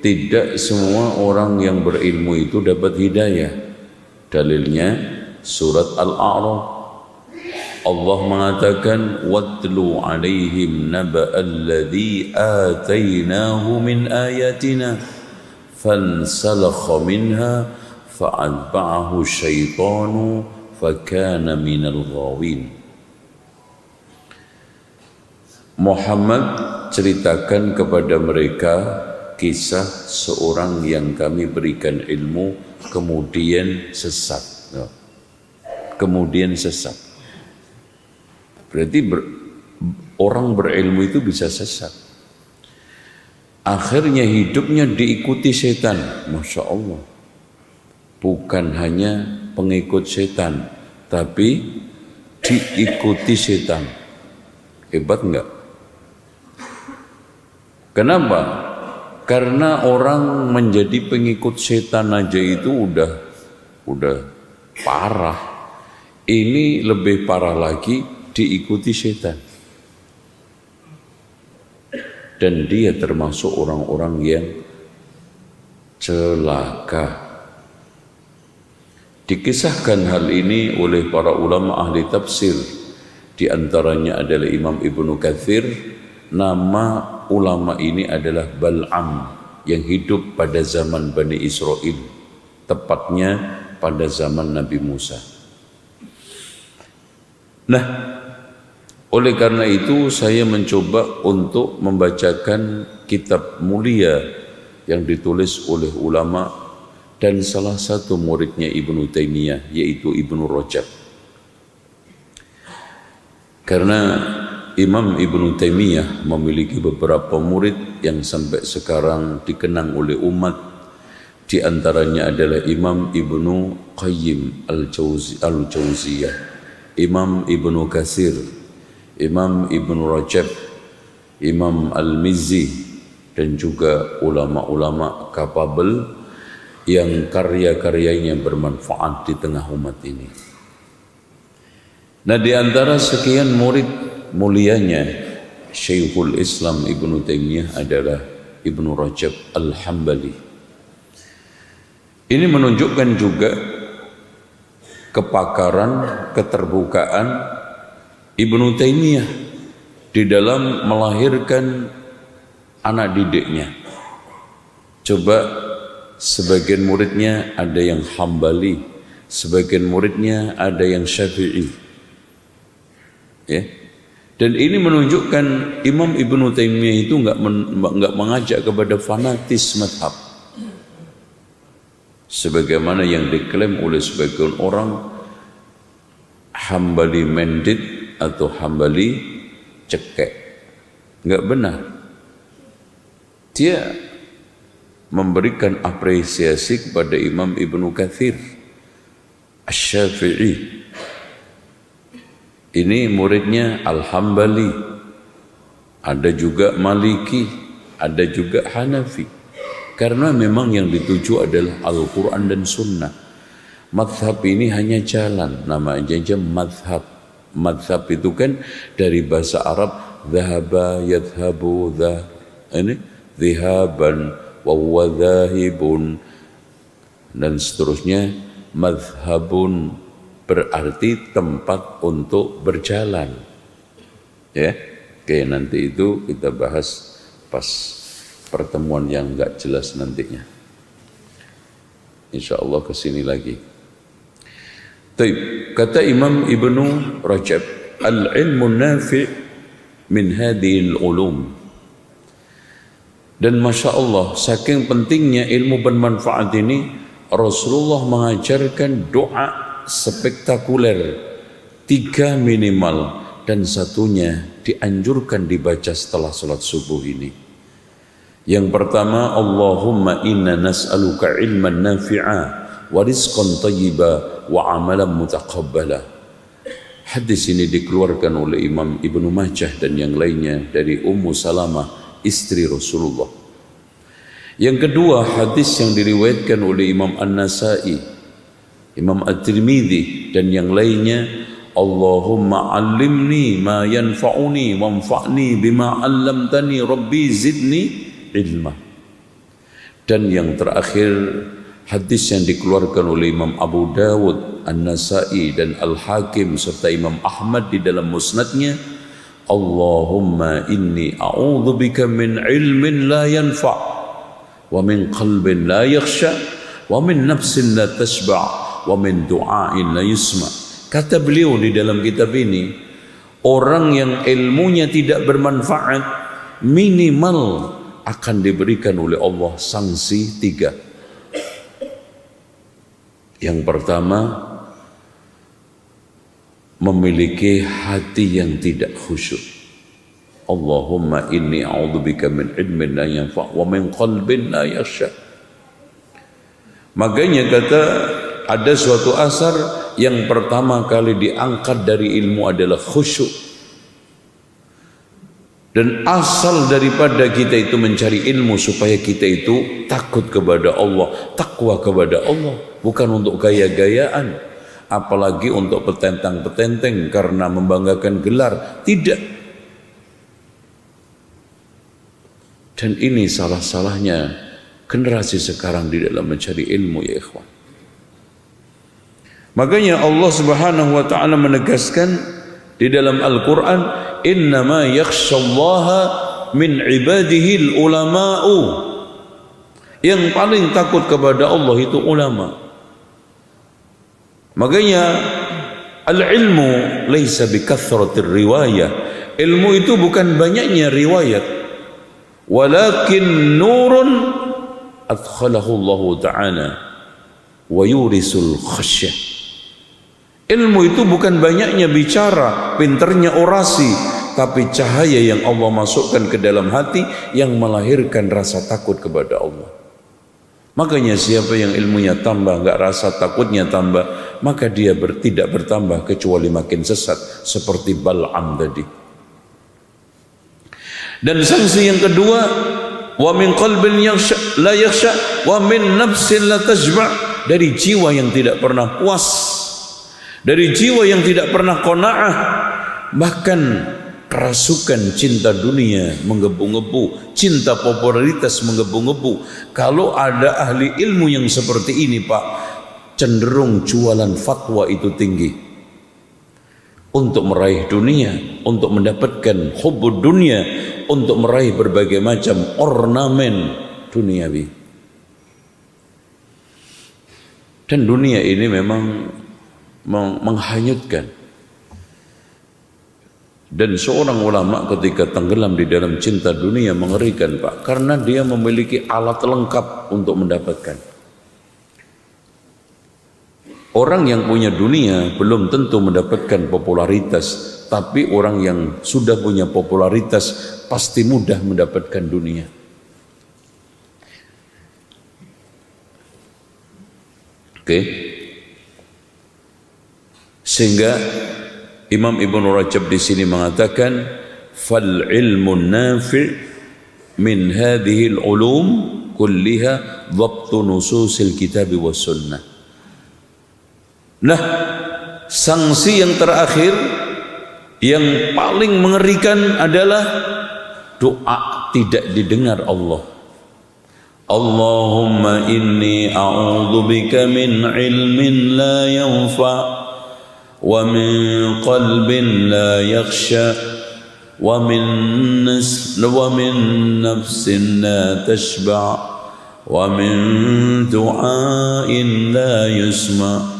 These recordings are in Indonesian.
Tidak semua orang yang berilmu itu dapat hidayah. Dalilnya surat Al-A'raf. Allah mengatakan watlu alaihim naba'alladzi atainahu min ayatina fansalakha minha fa'atba'ahu syaitanu fakana minal ghawin. Muhammad ceritakan kepada mereka kisah seorang yang kami berikan ilmu kemudian sesat. Kemudian sesat. Berarti orang berilmu itu bisa sesat. Akhirnya hidupnya diikuti setan. Masya Allah. Bukan hanya pengikut setan, tapi diikuti setan. Hebat enggak? Kenapa? Karena orang menjadi pengikut setan aja itu udah parah. Ini lebih parah lagi diikuti setan. Dan dia termasuk orang-orang yang celaka. Dikisahkan hal ini oleh para ulama ahli tafsir. Di antaranya adalah Imam Ibnu Katsir. Nama ulama ini adalah Bal'am yang hidup pada zaman Bani Israel, tepatnya pada zaman Nabi Musa. Nah, oleh karena itu saya mencoba untuk membacakan kitab mulia yang ditulis oleh ulama dan salah satu muridnya Ibnu Taimiyah, yaitu Ibnu Rajab. Karena Imam Ibnu Taimiyah memiliki beberapa murid yang sampai sekarang dikenang oleh umat. Di antaranya adalah Imam Ibnu Qayyim Al-Jauziyah, Imam Ibnu Katsir, Imam Ibnu Rajab, Imam Al-Mizzi, dan juga ulama-ulama kapabel yang karya-karyanya bermanfaat di tengah umat ini. Nah, di antara sekian murid mulianya Syekhul Islam Ibnu Taimiyah adalah Ibnu Rajab Al-Hambali. Ini menunjukkan juga kepakaran, keterbukaan Ibnu Taimiyah di dalam melahirkan anak didiknya. Coba sebagian muridnya ada yang Hambali, sebagian muridnya ada yang Syafi'i. Ya. Dan ini menunjukkan Imam Ibnu Taimiyah itu enggak mengajak kepada fanatis mazhab. Sebagaimana yang diklaim oleh sebagian orang Hambali mendit atau Hambali cekek. Enggak benar. Dia memberikan apresiasi kepada Imam Ibnu Katsir Asy-Syafi'i. Ini muridnya Al-Hambali, ada juga Maliki, ada juga Hanafi. Karena memang yang dituju adalah Al-Quran dan Sunnah. Madhab ini hanya jalan, namanya aja madhab. Madhab itu kan dari bahasa Arab dhahaba yadhabu dhihaban wa huwa dhahibun, dan seterusnya. Madhabun berarti tempat untuk berjalan. Ya, oke, nanti itu kita bahas pas pertemuan yang enggak jelas nantinya. Insyaallah kesini lagi. Taib, kata Imam Ibnu Rajab, al-ilmu nafi' min hadhil ulum. Dan Masya Allah, saking pentingnya ilmu bermanfaat ini, Rasulullah mengajarkan doa spektakuler, 3 minimal, dan satunya dianjurkan dibaca setelah sholat subuh ini. Yang pertama, Allahumma inna nas'aluka ilman nafi'a wa rizqan tayyiba wa amalan mutaqabbala. Hadis ini dikeluarkan oleh Imam Ibnu Majah dan yang lainnya dari Ummu Salamah, istri Rasulullah. Yang kedua, hadis yang diriwayatkan oleh Imam An-Nasai, Imam At-Tirmidzi dan yang lainnya, Allahumma allimni ma yanfa'uni wanfa'ni bima 'allamtani rabbi zidni ilma. Dan yang terakhir, hadis yang dikeluarkan oleh Imam Abu Dawud, An-Nasai dan Al-Hakim serta Imam Ahmad di dalam musnadnya, Allahumma inni a'udzubika min ilmin la yanfa' wa min qalbin la yakhsha wa min nafsin la tashba' wa min du'ain la yusma. Kata beliau di dalam kitab ini, orang yang ilmunya tidak bermanfaat minimal akan diberikan oleh Allah sanksi 3. Yang pertama, memiliki hati yang tidak khusyuk. Allahumma inni a'udzubika min ilmin la yanfa' wa min qalbin la yakhsha. Makanya kata ada suatu asar yang pertama kali diangkat dari ilmu adalah khusyuk. Dan asal daripada kita itu mencari ilmu supaya kita itu takut kepada Allah, takwa kepada Allah, bukan untuk gaya-gayaan, apalagi untuk petentang-petenteng karena membanggakan gelar, tidak. Dan ini salah-salahnya generasi sekarang di dalam mencari ilmu, ya ikhwan. Makanya Allah Subhanahu wa taala menegaskan di dalam Al-Qur'an, innama yakhshallaha min ibadihi ulama'u. Yang paling takut kepada Allah itu ulama. Makanya al-ilmu laisa bikathratir riwayah. Ilmu itu bukan banyaknya riwayat, walakin nurun adkhalahu Allah Ta'ala wa yurisul khasyah. Ilmu itu bukan banyaknya bicara, pinternya orasi, tapi cahaya yang Allah masukkan ke dalam hati yang melahirkan rasa takut kepada Allah. Makanya siapa yang ilmunya tambah, enggak rasa takutnya tambah, maka dia tidak bertambah kecuali makin sesat seperti Bal'am tadi. Dan sanksi yang kedua, wa min qalbin la yakhsha wa min nafsin la tashba', dari jiwa yang tidak pernah puas, dari jiwa yang tidak pernah qanaah, bahkan kerasukan cinta dunia menggebu-gebu, cinta popularitas menggebu-gebu. Kalau ada ahli ilmu yang seperti ini, Pak, cenderung jualan fatwa itu tinggi untuk meraih dunia, untuk mendapatkan hubbud dunia, untuk meraih berbagai macam ornamen duniawi. Dan dunia ini memang menghanyutkan. Dan seorang ulama ketika tenggelam di dalam cinta dunia mengerikan, Pak, karena dia memiliki alat lengkap untuk mendapatkan. Orang yang punya dunia belum tentu mendapatkan popularitas, tapi orang yang sudah punya popularitas pasti mudah mendapatkan dunia. Oke. Sehingga Imam Ibnu Rajab di sini mengatakan, fal ilmu nafi' min hadhihi al-ulum kulliha dhabtu nususil kitab was sunnah. Nah, sanksi yang terakhir yang paling mengerikan adalah doa tidak didengar Allah. Allahumma inni a'udzubika min ilmin la yanfa' wa min qalbin la yakhsha wa min nafsin la tashba' wa min du'ain la yusma'.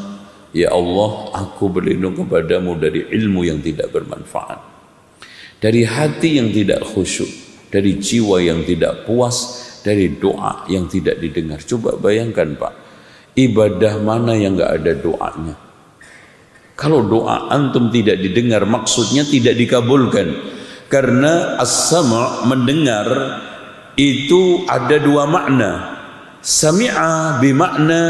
Ya Allah, aku berlindung kepadamu dari ilmu yang tidak bermanfaat, dari hati yang tidak khusyuk, dari jiwa yang tidak puas, dari doa yang tidak didengar. Coba bayangkan, Pak, ibadah mana yang enggak ada doanya? Kalau doa antum tidak didengar, maksudnya tidak dikabulkan. Karena as-sam' mendengar itu ada dua makna. Sami'a bimakna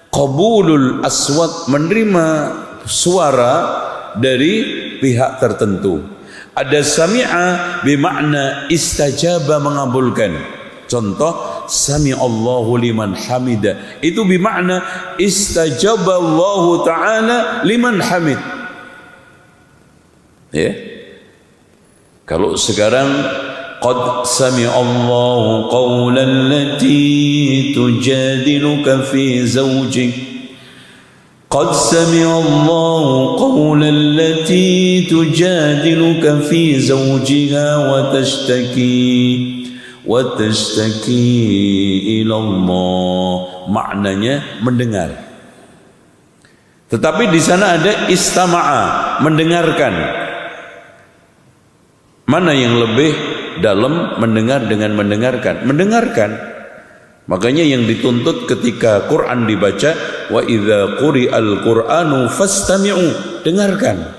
qabulul aswat, menerima suara dari pihak tertentu. Ada sami'a bimakna istajaba, mengabulkan. Contoh, sami'allahu liman hamida, itu bimakna istajaballahu ta'ala liman hamid. Ya. Kalau sekarang qad sami'allahu qawlan lati tujadiluka fi zawjik قد سمع الله قول التي تجادلك في زوجها وتشتكي إلى الله. Maknanya mendengar. Tetapi di sana ada istama'a, mendengarkan. Mana yang lebih dalam, mendengar dengan mendengarkan? Mendengarkan. Makanya yang dituntut ketika Quran dibaca, wa idza quri'al Qur'anu fastami'u, dengarkan.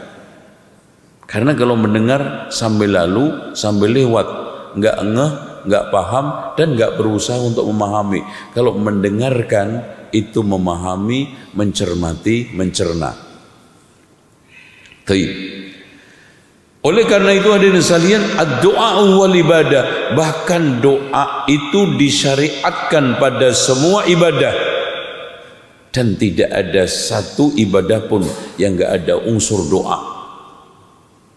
Karena kalau mendengar sambil lalu, sambil lewat, enggak ngeh, enggak paham dan enggak berusaha untuk memahami. Kalau mendengarkan itu memahami, mencermati, mencerna. Baik. Oleh karena itu hadirin sekalian, ad-du'a wal ibadah, bahkan doa itu disyariatkan pada semua ibadah, dan tidak ada satu ibadah pun yang enggak ada unsur doa.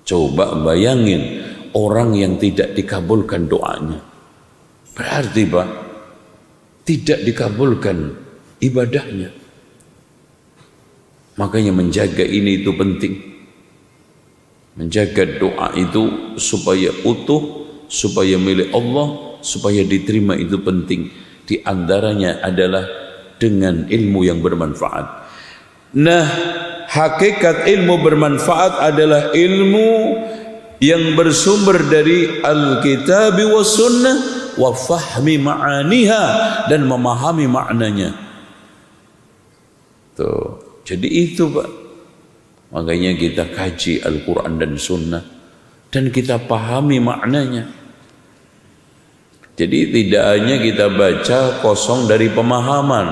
Coba bayangin orang yang tidak dikabulkan doanya, berarti Pak, tidak dikabulkan ibadahnya. Makanya menjaga ini itu penting. Menjaga doa itu supaya utuh, supaya milik Allah, supaya diterima itu penting. Di antaranya adalah dengan ilmu yang bermanfaat. Nah, hakikat ilmu bermanfaat adalah ilmu yang bersumber dari Alkitab wa Sunnah wa fahmi ma'aniha, dan memahami maknanya. Tuh, jadi itu Pak. Makanya kita kaji Al-Quran dan Sunnah dan kita pahami maknanya. Jadi tidak hanya kita baca kosong dari pemahaman,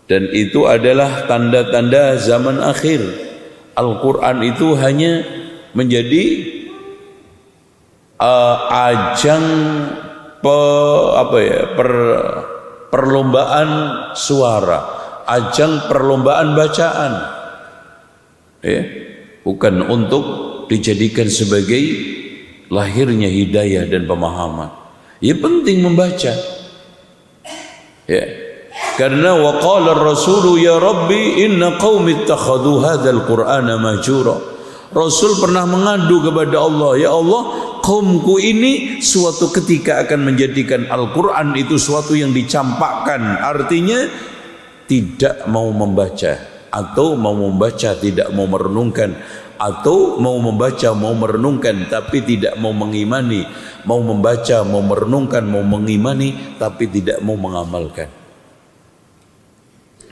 dan itu adalah tanda-tanda zaman akhir. Al-Quran itu hanya menjadi ajang perlombaan suara, ajang perlombaan bacaan. Ya, bukan untuk dijadikan sebagai lahirnya hidayah dan pemahaman. Ya, penting membaca. Ya, karena waqala ar-rasulu ya rabbi inna qaumi ittakhadhu hadzal qur'ana mahjura. Rasul pernah mengadu kepada Allah, ya Allah, kaumku ini suatu ketika akan menjadikan Al-Quran itu suatu yang dicampakkan. Artinya tidak mau membaca, atau mau membaca tidak mau merenungkan, atau mau membaca mau merenungkan tapi tidak mau mengimani, mau membaca mau merenungkan mau mengimani tapi tidak mau mengamalkan.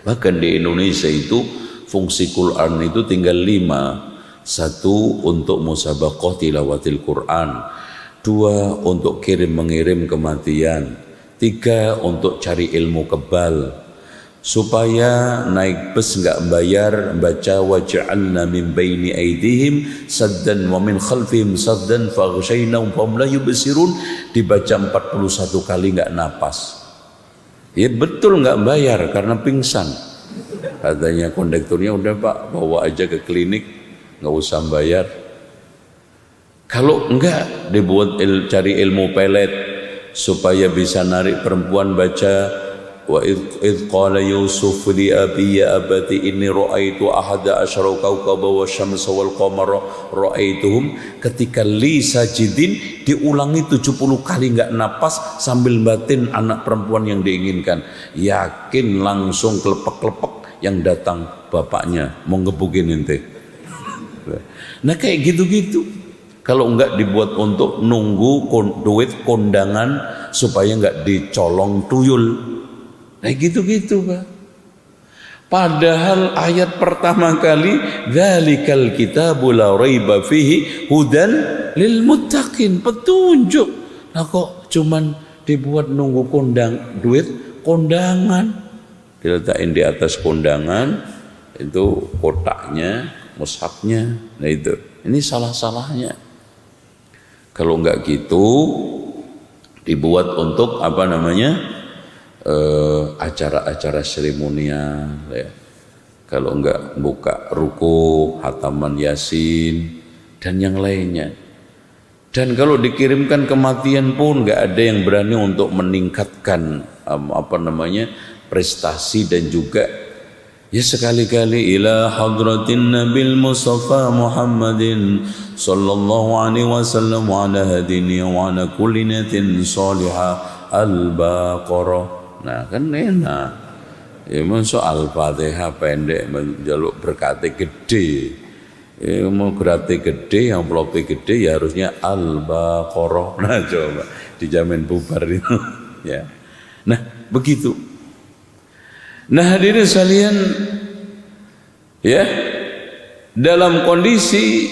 Bahkan di Indonesia itu fungsi Quran itu tinggal 5. 1 untuk musabaqah tilawatil Quran, 2 untuk kirim-mengirim kematian, 3 untuk cari ilmu kebal, supaya naik bus enggak bayar, baca waj'alna min baini aydihim saddan wa min khalfihim saddan faghshaynahum fahum la yubsirun, dibaca 41 kali enggak napas. Ya betul enggak bayar karena pingsan. Katanya kondekturnya, udah Pak, bawa aja ke klinik, enggak usah bayar. Kalau enggak dibuat cari ilmu pelet supaya bisa narik perempuan, baca wa idh qala Yusuf li abi ya abati inni ra'aitu ahada asyara kawkaba wasyamsa wal qamara ra'aituhum. Ketika li sajidin diulangi 70 kali enggak napas sambil batin anak perempuan yang diinginkan. Yakin langsung kelepek-kelepek yang datang bapaknya mau ngebukin ente. Nah kayak gitu-gitu. Kalau enggak dibuat untuk nunggu duit kondangan supaya enggak dicolong tuyul. Nah gitu-gitu Pak. Padahal ayat pertama kali dzalikal kitabu la raiba fihi hudan lil muttaqin, petunjuk. Nah kok cuman dibuat nunggu duit kondangan, diletakin di atas kondangan itu kotaknya, mushafnya. Nah itu, ini salah-salahnya. Kalau enggak gitu dibuat untuk acara-acara seremonial ya. Kalau enggak buka ruku, hataman Yasin dan yang lainnya. Dan kalau dikirimkan kematian pun nggak ada yang berani untuk meningkatkan prestasi dan juga ya sekali-kali ila hadratin nabil mustafa Muhammadin sallallahu alaihi wasallam wa ala hadini wa ala kulli niyatin salihah al-Baqarah. Nah kan enak ya masuk al-Fatihah pendek menjaluk berkati gede. Mau gratis gede, yang pelope gede ya harusnya al-Baqarah. Nah coba dijamin bubar itu ya. Nah begitu. Nah hadirin sekalian ya, dalam kondisi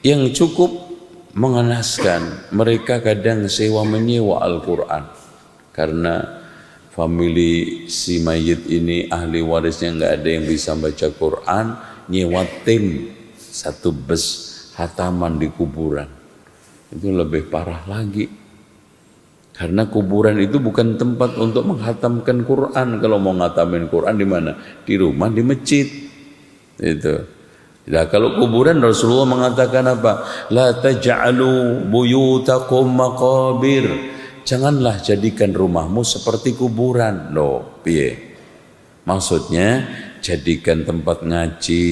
yang cukup mengenaskan, mereka kadang sewa menyewa Al-Quran karena famili si mayit ini ahli warisnya nggak ada yang bisa baca Quran, nyewa tim satu bus hataman di kuburan. Itu lebih parah lagi, karena kuburan itu bukan tempat untuk menghatamkan Quran. Kalau mau ngatamin Quran di mana? Di rumah, di masjid. Itu. Nah, kalau kuburan Rasulullah mengatakan apa? La taj'alu buyutakum maqabir. Janganlah jadikan rumahmu seperti kuburan. Loh, piye? Maksudnya jadikan tempat ngaji,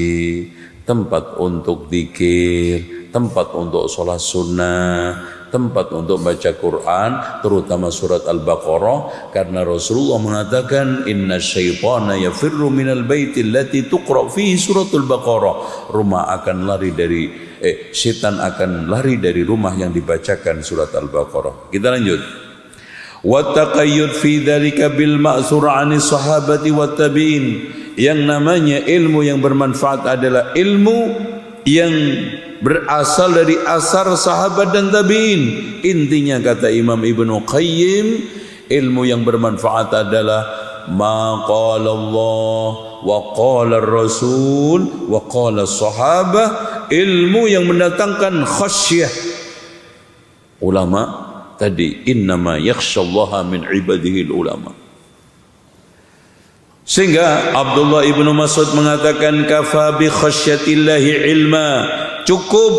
tempat untuk zikir, tempat untuk sholat sunnah, tempat untuk baca Quran, terutama surat Al-Baqarah, karena Rasulullah mengatakan inna syaitana yafirru minal baiti allati tuqra fihi suratul Baqarah. Setan akan lari dari rumah yang dibacakan surat Al-Baqarah. Kita lanjut. Wa taqayyud fi dzalika bil ma'thur 'ani sahabati wat tabi'in. Yang namanya ilmu yang bermanfaat adalah ilmu yang berasal dari asar sahabat dan tabi'in. Intinya kata Imam Ibnu Qayyim, ilmu yang bermanfaat adalah ma qala Allah wa qala Rasul wa qala sahabah, ilmu yang mendatangkan khasyah. Ulama tadi innama yakhsyallaha min ibadihi ulama. Sehingga Abdullah ibnu Mas'ud mengatakan kafa bi khasyatillahi ilma, cukup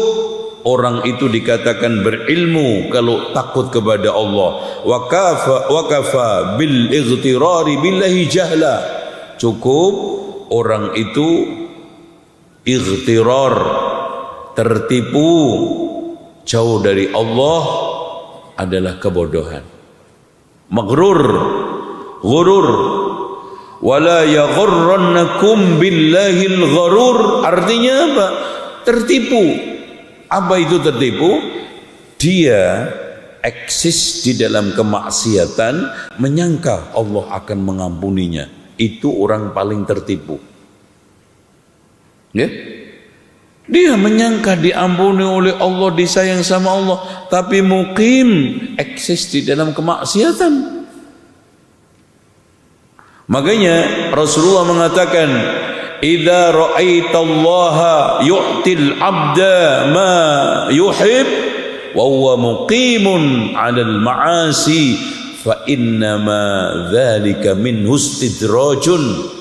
orang itu dikatakan berilmu kalau takut kepada Allah. Wa kafa bil ightirari billahi jahla, cukup orang itu ightirar, tertipu jauh dari Allah adalah kebodohan. Maghrur, ghurur. Wala yaghurrannakum billahil gharur, artinya apa? Tertipu. Apa itu tertipu? Dia eksis di dalam kemaksiatan, menyangka Allah akan mengampuninya. Itu orang paling tertipu. Ya? Dia menyangka diampuni oleh Allah, disayang sama Allah, tapi mukim eksis di dalam kemaksiatan. Makanya Rasulullah mengatakan, "Idza ra'aitallaha yu'til 'abda ma yuhib wa huwa muqimun 'alal ma'asi fa innama dzalika minhu istidrajun."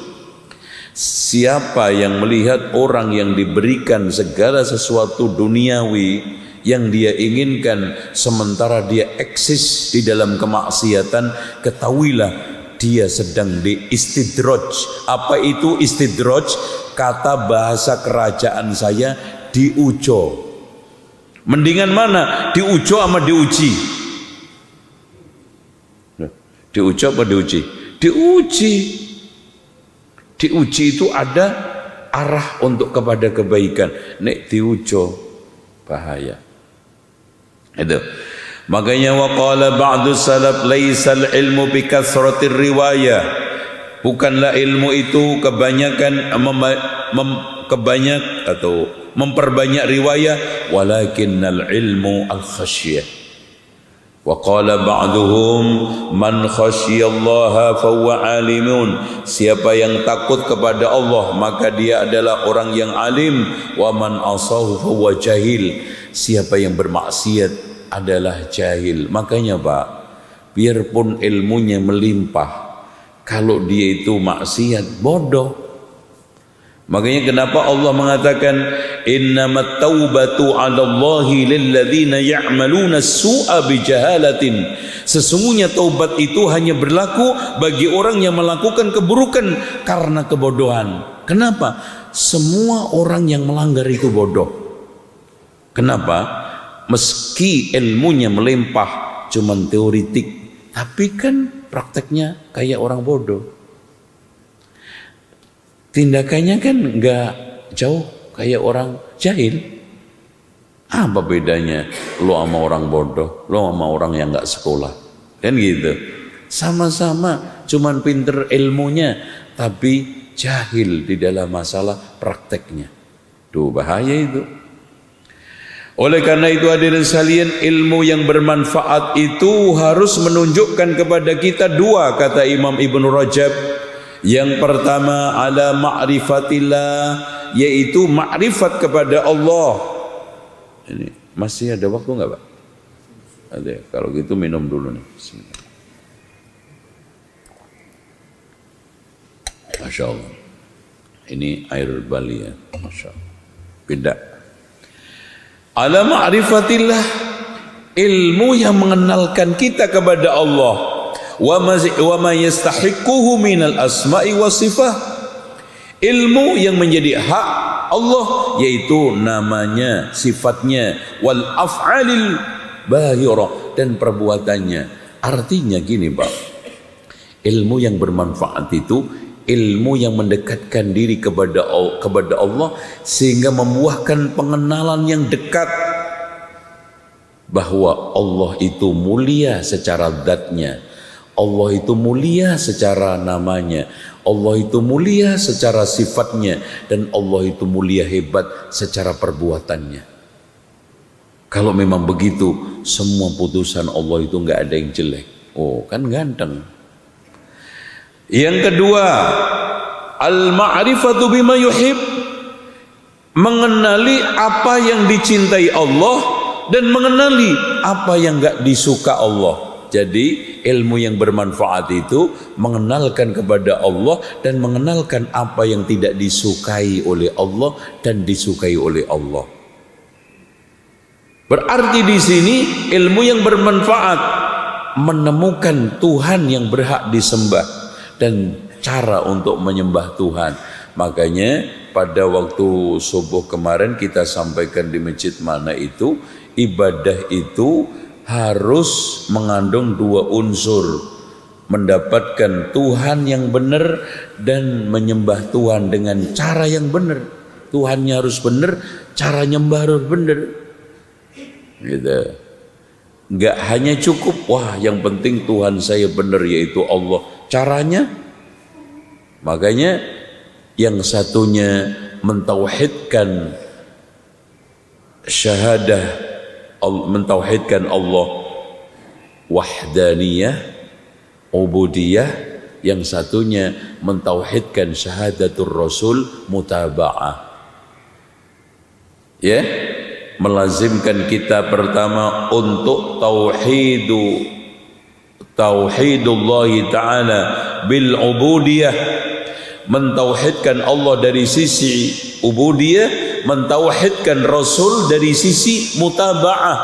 Siapa yang melihat orang yang diberikan segala sesuatu duniawi yang dia inginkan sementara dia eksis di dalam kemaksiatan, ketahuilah dia sedang diistidraj. Apa itu istidraj? Kata bahasa kerajaan saya, diujo. Mendingan mana? Diujo sama diuji? Diujo apa diuji? Diuji. Diuji itu ada arah untuk kepada kebaikan. Nek diujo bahaya. Itu. Makanya waqala ba'du salaf laisal ilmu bi kathratir riwayah. Bukanlah ilmu itu kebanyakan memperbanyak riwayah, walakinnal ilmu al khasyah. Waqala ba'duhum man khasyiyallaha fahuwa alimun. Siapa yang takut kepada Allah maka dia adalah orang yang alim. Wa man asahu fahuwa jahil. Siapa yang bermaksiat adalah jahil. Makanya Pak, biarpun ilmunya melimpah, kalau dia itu maksiat, bodoh. Makanya kenapa Allah mengatakan innamat taubatu 'alallahi lilladzina ya'maluna as-su'a bijahalatin. Sesungguhnya taubat itu hanya berlaku bagi orang yang melakukan keburukan karena kebodohan. Kenapa? Semua orang yang melanggar itu bodoh. Kenapa? Meski ilmunya melimpah cuman teoritik, tapi kan prakteknya kayak orang bodoh. Tindakannya kan enggak jauh kayak orang jahil. Apa bedanya lo sama orang bodoh, lo sama orang yang enggak sekolah? Kan gitu. Sama-sama cuman pinter ilmunya, tapi jahil di dalam masalah prakteknya. Tuh bahaya itu. Oleh karena itu hadirin sekalian, ilmu yang bermanfaat itu harus menunjukkan kepada kita dua, kata Imam Ibnu Rajab. Yang pertama ala ma'rifatillah, yaitu ma'rifat kepada Allah. Ini masih ada waktu enggak, Pak? Ada. Kalau gitu minum dulu nih. Bismillah. Masya Allah. Ini air Bali ya. Masya Allah. Beda. Ala ma'rifatillah, ilmu yang mengenalkan kita kepada Allah. Wa ma yastahiquhu minal asma'i was sifat, ilmu yang menjadi hak Allah, yaitu namanya, sifatnya, wal af'alil bahirah, dan perbuatannya. Artinya gini, Pak, ilmu yang bermanfaat itu ilmu yang mendekatkan diri kepada Allah sehingga membuahkan pengenalan yang dekat bahwa Allah itu mulia secara zatnya, Allah itu mulia secara namanya, Allah itu mulia secara sifatnya, dan Allah itu mulia hebat secara perbuatannya. Kalau memang begitu, semua putusan Allah itu enggak ada yang jelek. Oh, kan ganteng. Yang kedua, al-ma'rifatu bima yuhib, mengenali apa yang dicintai Allah dan mengenali apa yang enggak disuka Allah. Jadi ilmu yang bermanfaat itu mengenalkan kepada Allah dan mengenalkan apa yang tidak disukai oleh Allah dan disukai oleh Allah. Berarti di sini ilmu yang bermanfaat menemukan Tuhan yang berhak disembah dan cara untuk menyembah Tuhan. Makanya pada waktu subuh kemarin kita sampaikan di masjid mana itu, ibadah itu harus mengandung dua unsur, mendapatkan Tuhan yang benar dan menyembah Tuhan dengan cara yang benar. Tuhannya harus benar, cara nyembah harus benar. Gitu. Enggak hanya cukup, wah yang penting Tuhan saya benar yaitu Allah. Caranya, makanya yang satunya mentauhidkan syahadah, mentauhidkan Allah wahdaniyah, ubudiyah, yang satunya mentauhidkan syahadatul rasul mutaba'ah. Ya, melazimkan kita pertama untuk tauhidullah ta'ala bil ubudiyah, mentauhidkan Allah dari sisi ubudiyah, mentauhidkan Rasul dari sisi mutaba'ah.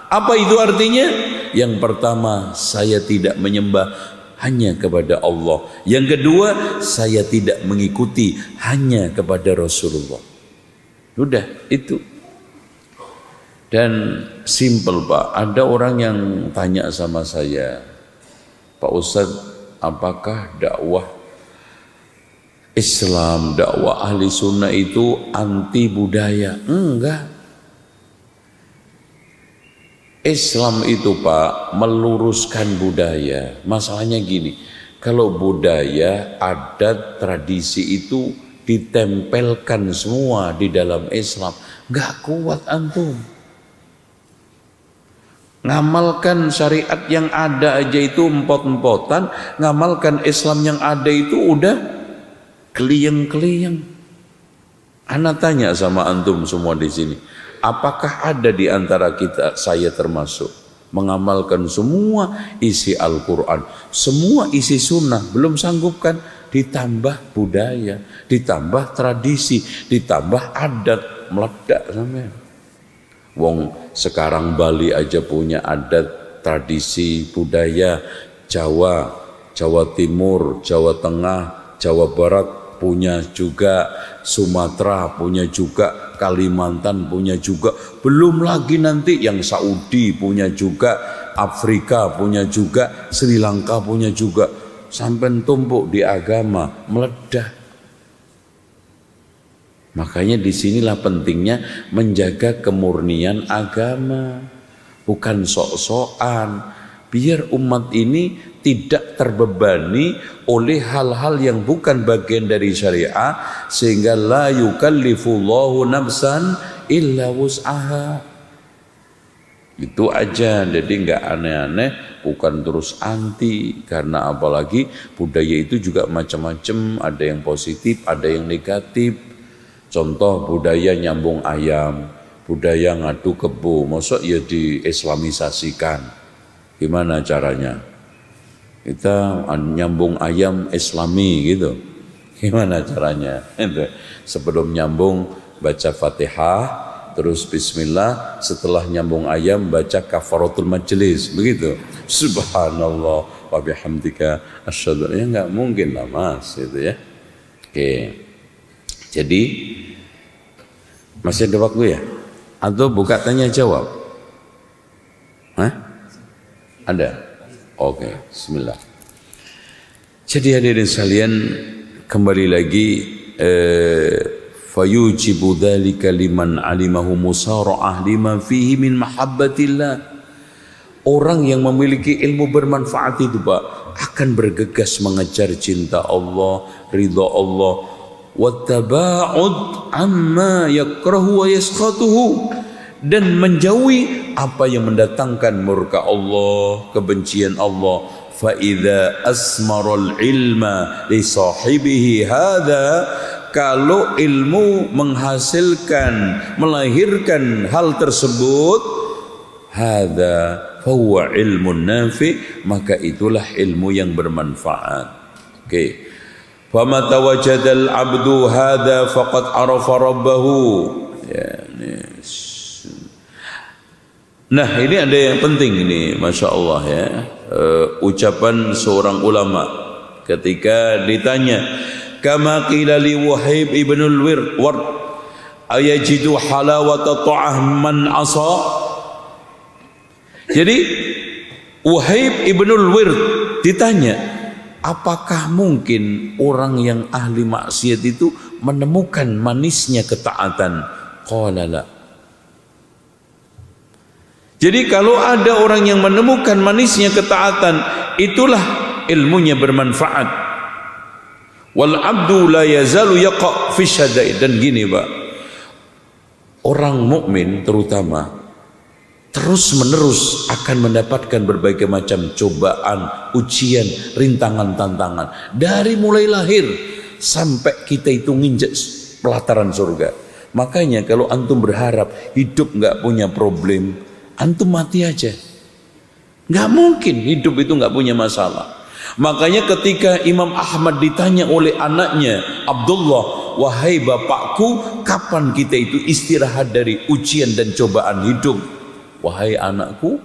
Apa itu artinya? Yang pertama, saya tidak menyembah hanya kepada Allah. Yang kedua, saya tidak mengikuti hanya kepada Rasulullah. Sudah, itu. Dan simple, Pak. Ada orang yang tanya sama saya, Pak Ustadz, apakah dakwah Islam, dakwah ahli sunnah itu anti budaya? Enggak. Islam itu, Pak, meluruskan budaya. Masalahnya gini, kalau budaya, adat, tradisi itu ditempelkan semua di dalam Islam, enggak kuat antum. Ngamalkan syariat yang ada aja itu empot-empotan, ngamalkan Islam yang ada itu udah keliyeng-keliyeng. Ana tanya sama antum semua di sini, apakah ada di antara kita, saya termasuk, mengamalkan semua isi Al-Quran, semua isi sunnah? Belum sanggup kan? ditambah budaya, ditambah tradisi, ditambah adat, meledak sampai. Wong sekarang Bali aja punya adat, tradisi, budaya. Jawa Timur, Jawa Tengah, Jawa Barat punya juga, Sumatera punya juga, Kalimantan punya juga, belum lagi nanti yang Saudi punya juga, Afrika punya juga, Sri Lanka punya juga, sampai tumpuk di agama, meledak. Makanya disinilah pentingnya menjaga kemurnian agama, bukan sok-sokan. Biar umat ini tidak terbebani oleh hal-hal yang bukan bagian dari syariah, sehingga la yukallifullahu nafsan illa wus'aha. Itu aja, jadi nggak aneh-aneh, bukan terus anti, karena apalagi budaya itu juga macam-macam, ada yang positif, ada yang negatif. Contoh budaya nyambung ayam, budaya ngadu kebo, mosok ya diislamisasikan. Gimana caranya? Kita nyambung ayam islami gitu. Gimana caranya? Sebelum nyambung baca Fatihah, terus bismillah, setelah nyambung ayam baca kafaratul majelis, begitu. Subhanallah wa bihamdika asyhadu, ya enggak mungkin lah Mas, gitu ya. Oke. Jadi masih ada waktu ya? Atau buka tanya jawab? Hah? Ada? Oke, bismillah. Jadi hadirin sekalian, kembali lagi fayujibu dzalika liman alimahu musara'ah lima fihi min mahabbatillah. Orang yang memiliki ilmu bermanfaat itu Pak akan bergegas mengejar cinta Allah, ridha Allah, wattaba'ud amma yakrahu wa yaskhatuhu, dan menjauhi apa yang mendatangkan murka Allah, kebencian Allah. Fa idza asmaral ilma li sahibihi hadza, kalau ilmu menghasilkan, melahirkan hal tersebut, hadza fahuwa ilmun nafi, maka itulah ilmu yang bermanfaat. Oke. Fama tawajjadal abdu hadza faqad arafa rabbahu. Ya, nah ini ada yang penting ini, Masya Allah ya, ucapan seorang ulama ketika ditanya, kama qila li Wahib ibnul Ward ayajidu halawata ta'ah man asa. Jadi Wahib ibnul Wird ditanya, apakah mungkin orang yang ahli maksiat itu menemukan manisnya ketaatan? Qala la. Jadi kalau ada orang yang menemukan manisnya ketaatan, itulah ilmunya bermanfaat. Wal abdu la yazalu yaqa fi syada'id. Dan gini Pak, orang mukmin terutama terus menerus akan mendapatkan berbagai macam cobaan, ujian, rintangan, tantangan, dari mulai lahir sampai kita itu nginjak pelataran surga. Makanya kalau antum berharap hidup nggak punya problem, antum mati aja. Nggak mungkin hidup itu nggak punya masalah. Makanya ketika Imam Ahmad ditanya oleh anaknya Abdullah, wahai bapakku, kapan kita itu istirahat dari ujian dan cobaan hidup? Wahai anakku,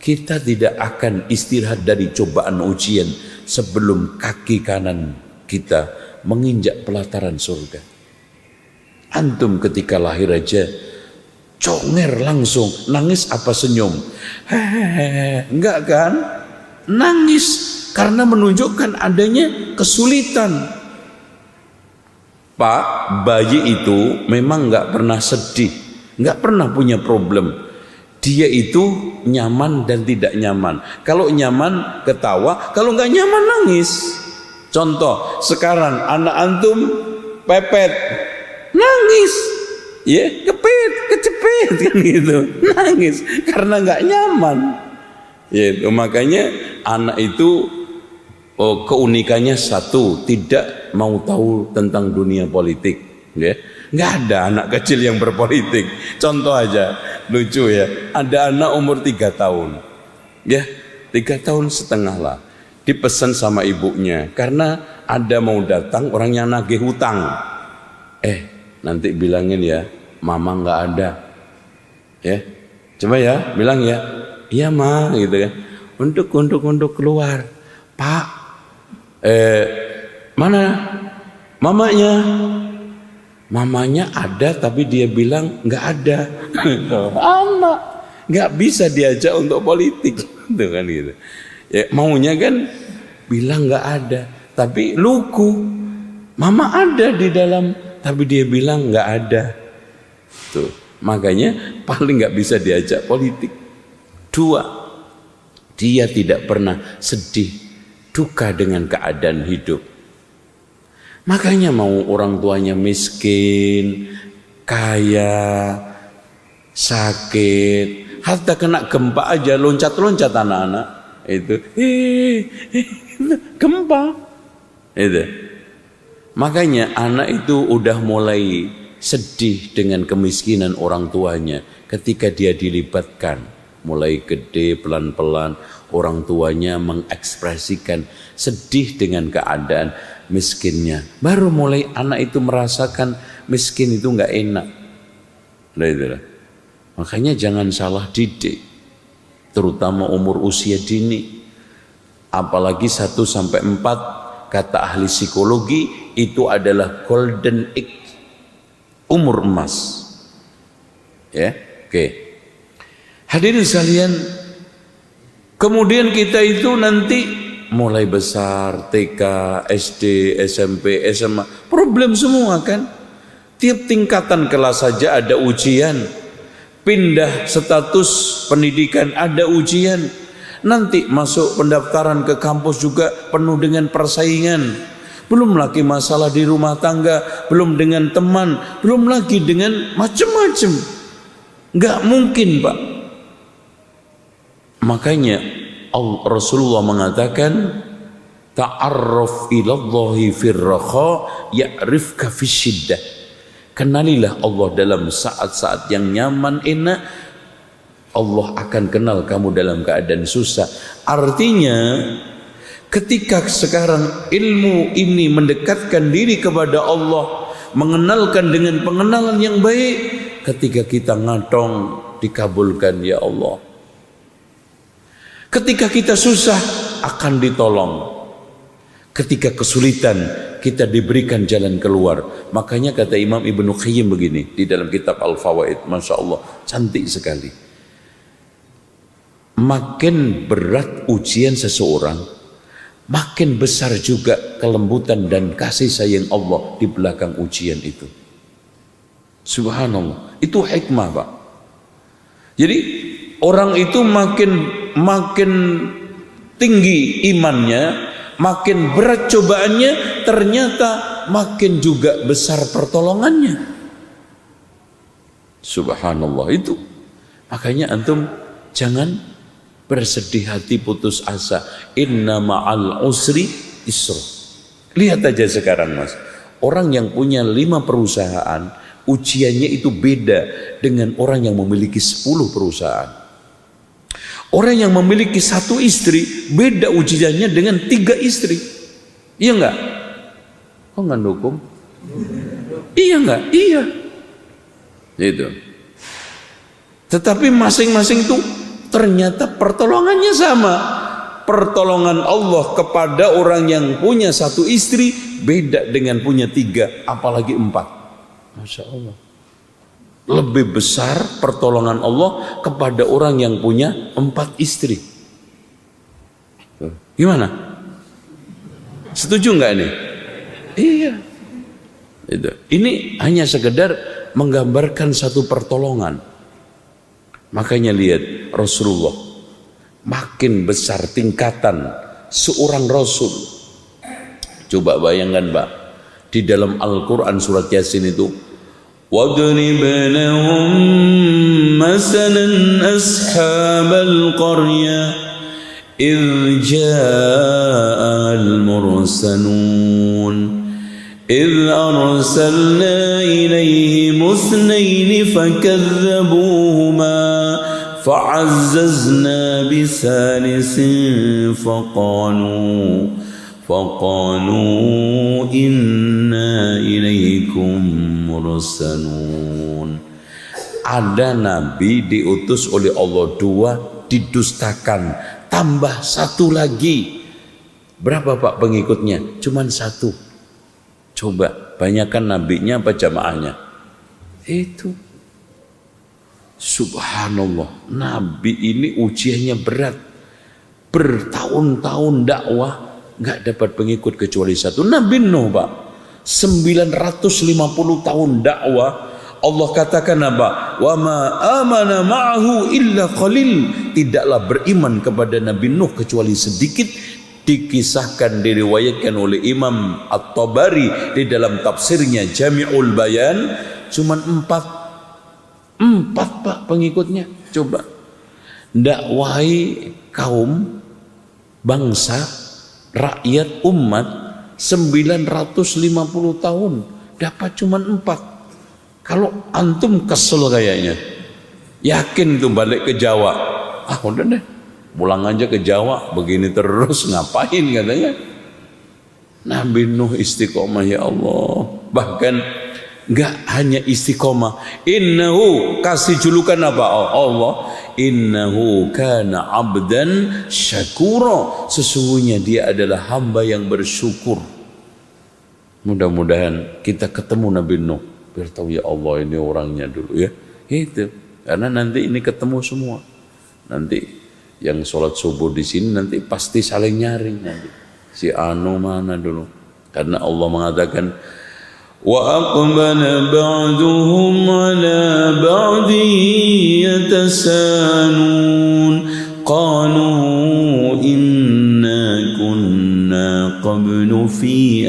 kita tidak akan istirahat dari cobaan ujian sebelum kaki kanan kita menginjak pelataran surga. Antum ketika lahir aja conger langsung, nangis apa senyum? Hehehe, enggak kan? Nangis karena menunjukkan adanya kesulitan. Pak, bayi itu memang enggak pernah sedih, enggak pernah punya problem. Dia itu nyaman dan tidak nyaman. Kalau nyaman ketawa, kalau enggak nyaman nangis. Contoh, sekarang anak antum pepet, nangis. Ya, kecepet kan gitu, nangis karena nggak nyaman. Ya, makanya anak itu keunikannya satu, tidak mau tahu tentang dunia politik. Ya, nggak ada anak kecil yang berpolitik. Contoh aja, lucu ya, ada anak umur 3 tahun, ya 3 tahun setengah lah, dipesan sama ibunya karena ada mau datang orang yang nagih hutang. Nanti bilangin ya, mama nggak ada. Ya, coba ya, bilang ya, iya ma, gitu kan. Untuk keluar, Pak. Mana mamanya? Mamanya ada, tapi dia bilang nggak ada. Anak nggak bisa diajak untuk politik, gitu kan gitu. Ya, maunya kan bilang nggak ada, tapi lugu. Mama ada di dalam, tapi dia bilang nggak ada. Tuh, makanya paling nggak bisa diajak politik. 2, dia tidak pernah sedih, duka dengan keadaan hidup. Makanya mau orang tuanya miskin, kaya, sakit, hatta kena gempa aja loncat-loncat anak-anak itu. Gempa. Itu. Makanya anak itu udah mulai sedih dengan kemiskinan orang tuanya ketika dia dilibatkan. Mulai gede pelan-pelan orang tuanya mengekspresikan sedih dengan keadaan miskinnya. Baru mulai anak itu merasakan miskin itu enggak enak. Makanya jangan salah didik, terutama umur usia dini. Apalagi 1 sampai 4, kata ahli psikologi itu adalah golden age, umur emas. Ya, oke. Hadirin sekalian, kemudian kita itu nanti mulai besar, TK, SD, SMP, SMA, problem semua kan. Tiap tingkatan kelas saja ada ujian. Pindah status pendidikan ada ujian. Nanti masuk pendaftaran ke kampus juga penuh dengan persaingan. Belum lagi masalah di rumah tangga, belum dengan teman, belum lagi dengan macam-macam. Enggak mungkin, Pak. Makanya Rasulullah mengatakan, ta'arraf ilallahi firraha ya'rifka fisyiddah. Kenalilah Allah dalam saat-saat yang nyaman, enak. Allah akan kenal kamu dalam keadaan susah. Artinya ketika sekarang ilmu ini mendekatkan diri kepada Allah, mengenalkan dengan pengenalan yang baik, ketika kita ngatong dikabulkan ya Allah. Ketika kita susah akan ditolong. Ketika kesulitan kita diberikan jalan keluar. Makanya kata Imam Ibnu Qayyim begini di dalam kitab Al-Fawaid, Masya Allah, cantik sekali. Makin berat ujian seseorang, makin besar juga kelembutan dan kasih sayang Allah di belakang ujian itu. Subhanallah, itu hikmah, Pak. Jadi orang itu makin tinggi imannya, makin berat cobaannya, ternyata makin juga besar pertolongannya. Subhanallah itu. Makanya antum jangan bersedih hati, putus asa. Inna ma'al usri isra. Lihat aja sekarang, Mas. Orang yang punya 5 perusahaan, ujiannya itu beda dengan orang yang memiliki 10 perusahaan. Orang yang memiliki 1 istri beda ujiannya dengan 3 istri. Iya enggak? Kok enggak dukung? Iya enggak? Iya. Itu. Tetapi masing-masing itu ternyata pertolongannya sama. Pertolongan Allah kepada orang yang punya 1 istri beda dengan punya 3, apalagi 4. Masya Allah. Lebih besar pertolongan Allah kepada orang yang punya 4 istri. Gimana? Setuju nggak ini? Iya. Itu. Ini hanya sekedar menggambarkan satu pertolongan. Makanya lihat Rasulullah, makin besar tingkatan seorang Rasul. Coba bayangkan, Pak, di dalam Al-Quran surat Yasin itu, وَاضْرِبْ لَهُم مَّثَلًا أَصْحَابَ الْقَرْيَةِ إِذْ جَاءَهَا الْمُرْسَلُونَ إِذْ أَرْسَلْنَا إِلَيْهِمُ اثْنَيْنِ فَكَذَّبُوهُمَا فَعَزَّزْنَا بِثَالِثٍ faqalu inna ilaikum mursalun. Ada nabi diutus oleh Allah 2 didustakan, tambah 1 lagi. Berapa Pak pengikutnya? Cuman 1. Coba banyakkan nabinya apa jamaahnya? Itu. Subhanallah, nabi ini ujiannya berat. Bertahun-tahun dakwah nggak dapat pengikut kecuali 1. Nabi Nuh Pak, 950 tahun dakwah, Allah katakan apa? Wa ma amana ma'ahu illa qalil. Tidaklah beriman kepada Nabi Nuh kecuali sedikit. Dikisahkan, diriwayatkan oleh Imam At-Tabari di dalam tafsirnya Jami'ul Bayan, cuman 4 Pak pengikutnya. Coba dakwahi kaum, bangsa, rakyat, umat 950 tahun dapat cuman 4. Kalau antum kesel kayaknya, yakin tuh balik ke Jawa, udah deh pulang aja ke Jawa, begini terus ngapain katanya. Nabi Nuh istiqomah ya Allah. Bahkan nggak hanya istiqomah, innahu, kasih julukan apa Allah, innahu kana abdan syakura, sesungguhnya dia adalah hamba yang bersyukur. Mudah-mudahan kita ketemu Nabi Nuh biar tahu ya Allah ini orangnya dulu ya. Itu karena nanti ini ketemu semua. Nanti yang sholat subuh di sini nanti pasti saling nyaring nanti. Si anu mana dulu? Karena Allah mengatakan wa aqbala ba'duhum ala ba'di yatasanun qalu inna kunna qablu fi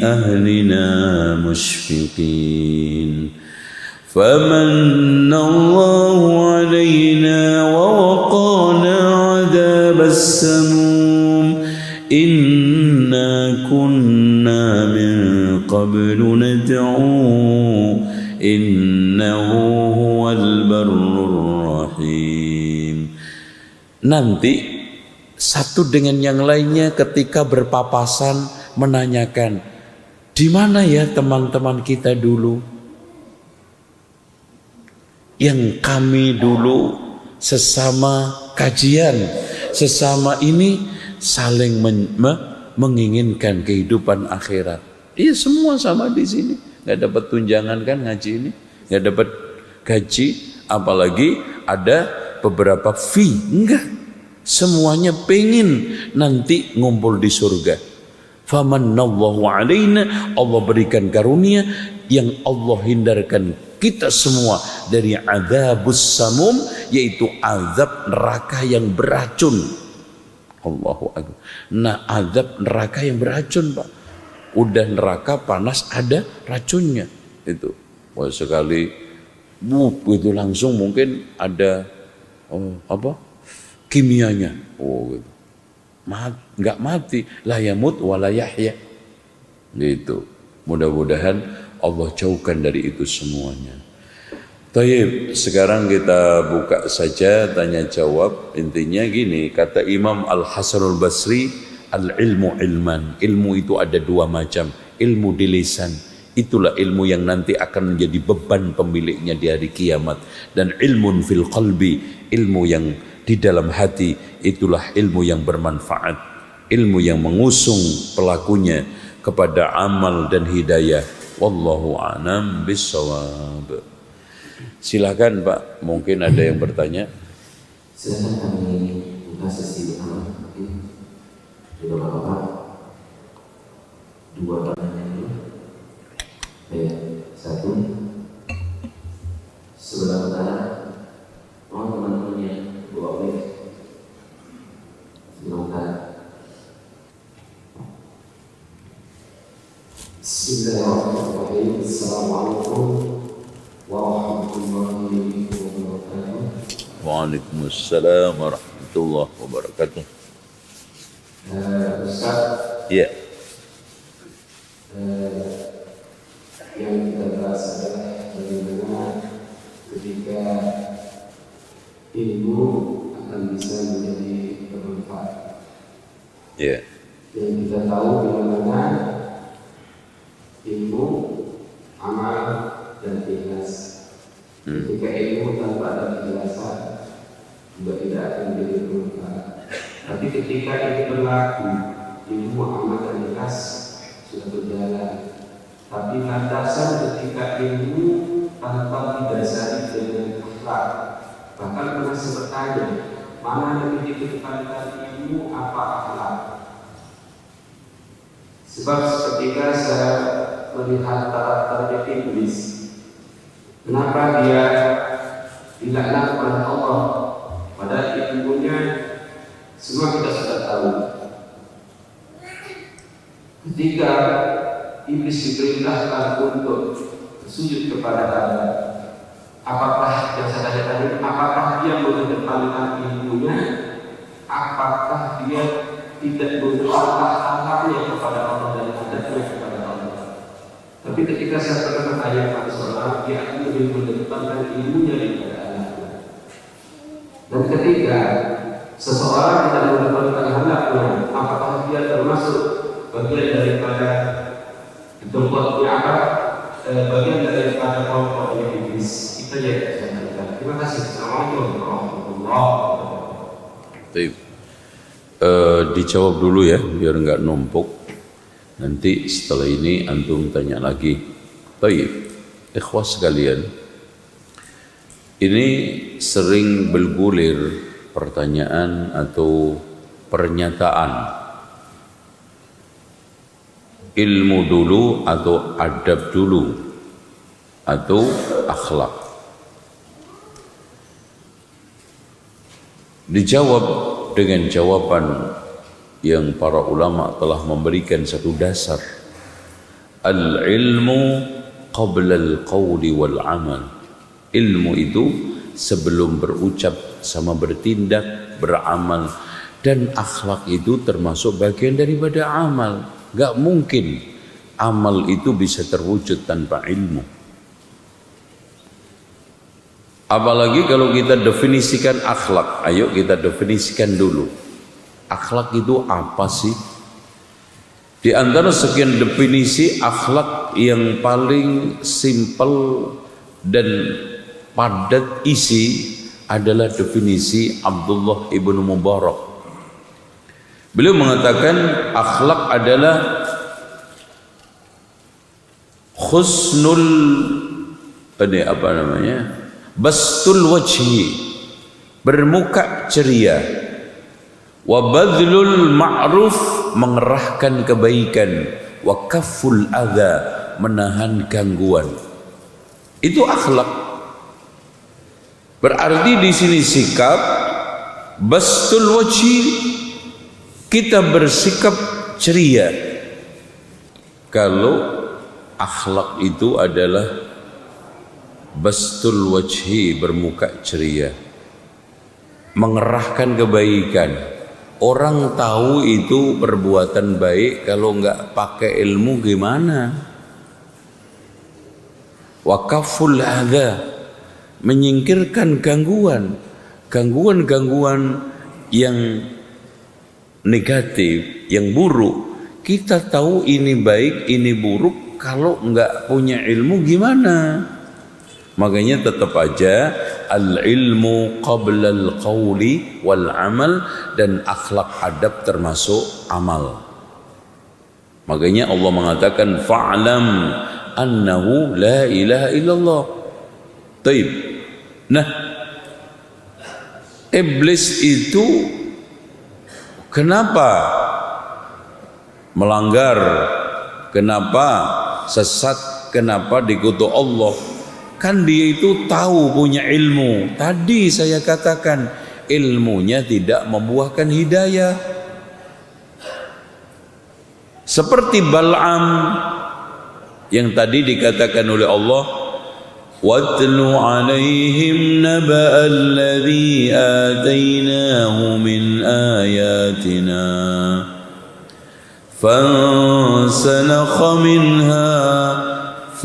ahlina mushfiqin famanna Allahu alaina wa waqana 'adabas samum inna kunna min qablu nad'u innahu huwal barrur rahim. Nanti satu dengan yang lainnya ketika berpapasan menanyakan, di mana ya teman-teman kita dulu? Yang kami dulu sesama kajian, sesama ini saling menginginkan kehidupan akhirat. Iya semua sama di sini, nggak dapat tunjangan kan ngaji ini, nggak dapat gaji, apalagi ada beberapa fee, enggak. Semuanya pengen nanti ngumpul di surga. Famannallahu alaina, Allah berikan karunia yang Allah hindarkan kita semua dari adzabus samum, yaitu azab neraka yang beracun. Allahu akbar. Nah, azab neraka yang beracun, Pak. Udah neraka panas ada racunnya. Itu. Wah, sekali itu langsung mungkin ada kimianya. Gitu. Enggak mati, la yamut wa la yahya. Gitu. Mudah-mudahan Allah jauhkan dari itu semuanya. Taib, sekarang kita buka saja tanya jawab. Intinya gini, kata Imam Al-Hasanul Basri, al-ilmu ilman. Ilmu itu ada 2 macam. Ilmu di lisan, itulah ilmu yang nanti akan menjadi beban pemiliknya di hari kiamat. Dan ilmun fil qalbi, ilmu yang di dalam hati, itulah ilmu yang bermanfaat. Ilmu yang mengusung pelakunya kepada amal dan hidayah. Wallahu a'lam bissawab. Silakan Pak, mungkin ada yang bertanya. Silakan kami buka sesi amal. Tidak apa-apa. 2 pertanyaan dulu. Baik, 1. Sebelah utara, mohon teman-temannya bawa mic. Sebelah utara. Bismillahirrahmanirrahim. Assalamualaikum warahmatullahi wabarakatuh. Waalaikumsalam warahmatullahi wabarakatuh. Ustaz, Ya. Yang kita bahas adalah bagaimana ketika ilmu akan bisa menjadi bermanfaat. Ya. Yang kita tahu bagaimana ilmu, amal, dan ikhlas. Ketika ilmu tanpa ada ikhlasan, juga tidak akan menjadi bermanfaat. Tapi ketika itu berlaku, ilmu, amal, dan ikhlas sudah berjalan. Tapi landasan ketika ilmu tanpa didasari dengan akhlak, bahkan pernah sempat tanya, mana yang lebih dikedepankan ilmu apa akhlak? Sebab ketika saya melihat karakter iblis, kenapa dia dilaknat oleh Allah? Padahal ilmunya semua kita sudah tahu. Ketika iblis diperintahkan untuk sujud kepada Adam, apakah yang saya tanya tadi, apakah dia mengedepankan ilmunya? Apakah dia tidak mengedepankan akhlaknya kepada Allah dan adabnya kepada Allah? Tapi ketika saya pernah bertanya kepada seorang, dia akan lebih mengedepankan ilmunya daripada anaknya. Dan ketika seseorang tidak mengedepankan anaknya, apakah dia termasuk bagian daripada tempat apa? Bagian daripada kelompok iblis? Itu ya saya katakan. Terima kasih. Assalamualaikum warahmatullahi wabarakatuh. Dijawab dulu ya, biar nggak numpuk. Nanti setelah ini antum tanya lagi. Baik, ikhwas sekalian, ini sering bergulir pertanyaan atau pernyataan ilmu dulu atau adab dulu atau akhlak. Dijawab dengan jawaban yang para ulama telah memberikan satu dasar. Al-ilmu qabla al-qawli wal-amal. Ilmu itu sebelum berucap sama bertindak, beramal. Dan akhlak itu termasuk bagian daripada amal. Gak mungkin amal itu bisa terwujud tanpa ilmu. Apalagi kalau kita definisikan akhlak. Ayo kita definisikan dulu. Akhlak itu apa sih? Di antara sekian definisi akhlak yang paling simpel dan padat isi adalah definisi Abdullah ibnu Mubarak. Beliau mengatakan akhlak adalah husnul bastul wajhi, bermuka ceria, wa badlul ma'ruf, mengerahkan kebaikan, wa kafful adza, menahan gangguan. Itu akhlak. Berarti di sini sikap bastul wajhi, kita bersikap ceria. Kalau akhlak itu adalah bastul wajhi, bermuka ceria, mengerahkan kebaikan. Orang tahu itu perbuatan baik, kalau enggak pakai ilmu gimana? Wa kaful adza, menyingkirkan gangguan yang negatif, yang buruk. Kita tahu ini baik, ini buruk, kalau enggak punya ilmu gimana? Makanya tetap aja al-ilmu qabla al-qawli wal-amal, dan akhlak adab termasuk amal. Makanya Allah mengatakan fa'lam annahu la ilaha illallah. Taib. Nah, iblis itu kenapa melanggar, kenapa sesat, kenapa dikutuk Allah? Kan dia itu tahu, punya ilmu. Tadi saya katakan ilmunya tidak membuahkan hidayah. Seperti Bal'am yang tadi dikatakan oleh Allah, watlu alaihim naba'al ladzi atainahu min ayatina fansalakha minha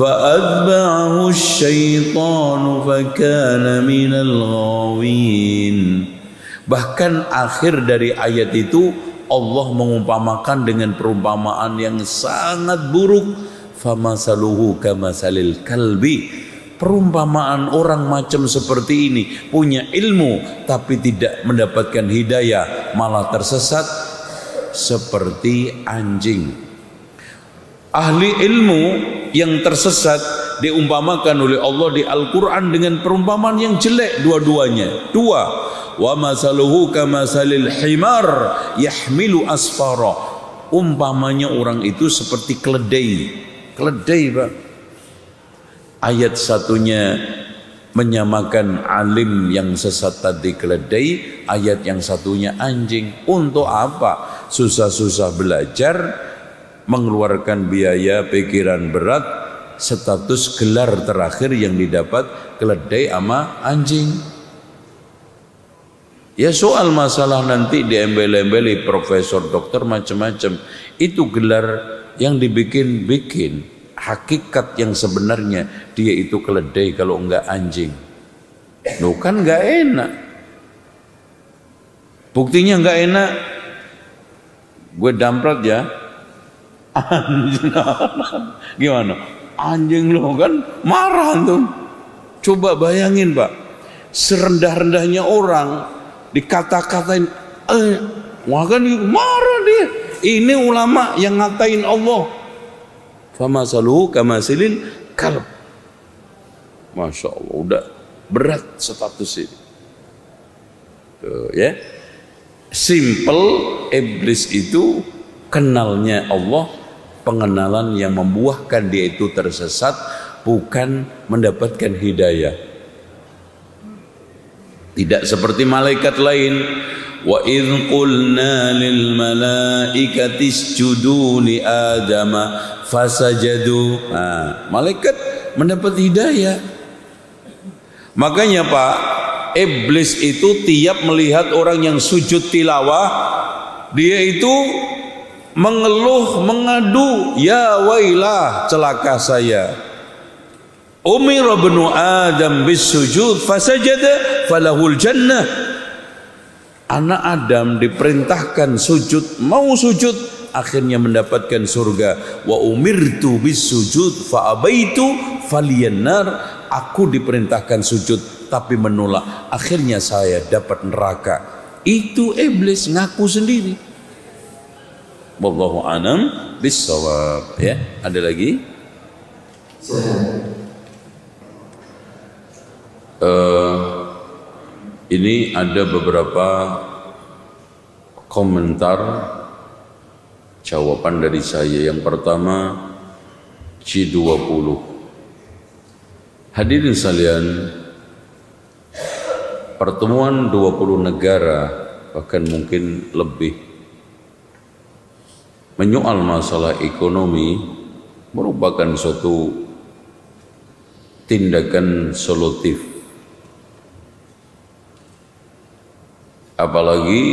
فأتبعه الشيطان فكان من الغاوين. Bahkan akhir dari ayat itu Allah mengumpamakan dengan perumpamaan yang sangat buruk. Famasaluhu kamasalil kalbi. Perumpamaan orang macam seperti ini, punya ilmu tapi tidak mendapatkan hidayah, malah tersesat, seperti anjing. Ahli ilmu yang tersesat diumpamakan oleh Allah di Al-Quran dengan perumpamaan yang jelek dua-duanya. Dua, wa masaluhu kamasalil himar yahmilu asfara. Umpamanya orang itu seperti keledai. Keledai, Pak. Ayat satunya menyamakan alim yang sesat tadi keledai, ayat yang satunya anjing. Untuk apa? Susah-susah belajar, mengeluarkan biaya, pikiran berat, status gelar terakhir yang didapat keledai sama anjing. Ya soal masalah nanti diembel-embeli profesor, dokter, macam-macam. Itu gelar yang dibikin-bikin. Hakikat yang sebenarnya dia itu keledai kalau enggak anjing. Loh kan enggak enak. Buktinya enggak enak. Gue damprat ya. Anjing. Gimana? Anjing lo kan marah tuh. Coba bayangin, Pak. Serendah-rendahnya orang dikata-katain, wah kan marah dia. Ini ulama yang ngatain Allah. Famasaluhu kamasilil kalb. Masya Allah, udah berat status ini. Tuh, ya. Simple, iblis itu kenalnya Allah, pengenalan yang membuahkan dia itu tersesat, bukan mendapatkan hidayah. Tidak seperti malaikat lain. Wa idh qulna lil malaikati isjudu li adama fasajadu. Malaikat mendapat hidayah. Makanya Pak, iblis itu tiap melihat orang yang sujud tilawah, dia itu mengeluh, mengadu, ya wailah, celaka saya. Umira ibnu Adam bis sujud fasajada falahul jannah. Anak Adam diperintahkan sujud, mau sujud, akhirnya mendapatkan surga. Wa umirtu bis sujud fa abaitu faliyannar. Aku diperintahkan sujud tapi menolak, akhirnya saya dapat neraka. Itu iblis ngaku sendiri. Wallahu a'lam bissawab. Ya, ada lagi? Ini ada beberapa komentar jawaban dari saya. Yang pertama, G20. Hadirin sekalian, pertemuan 20 negara bahkan mungkin lebih menyoal masalah ekonomi merupakan suatu tindakan solutif. Apalagi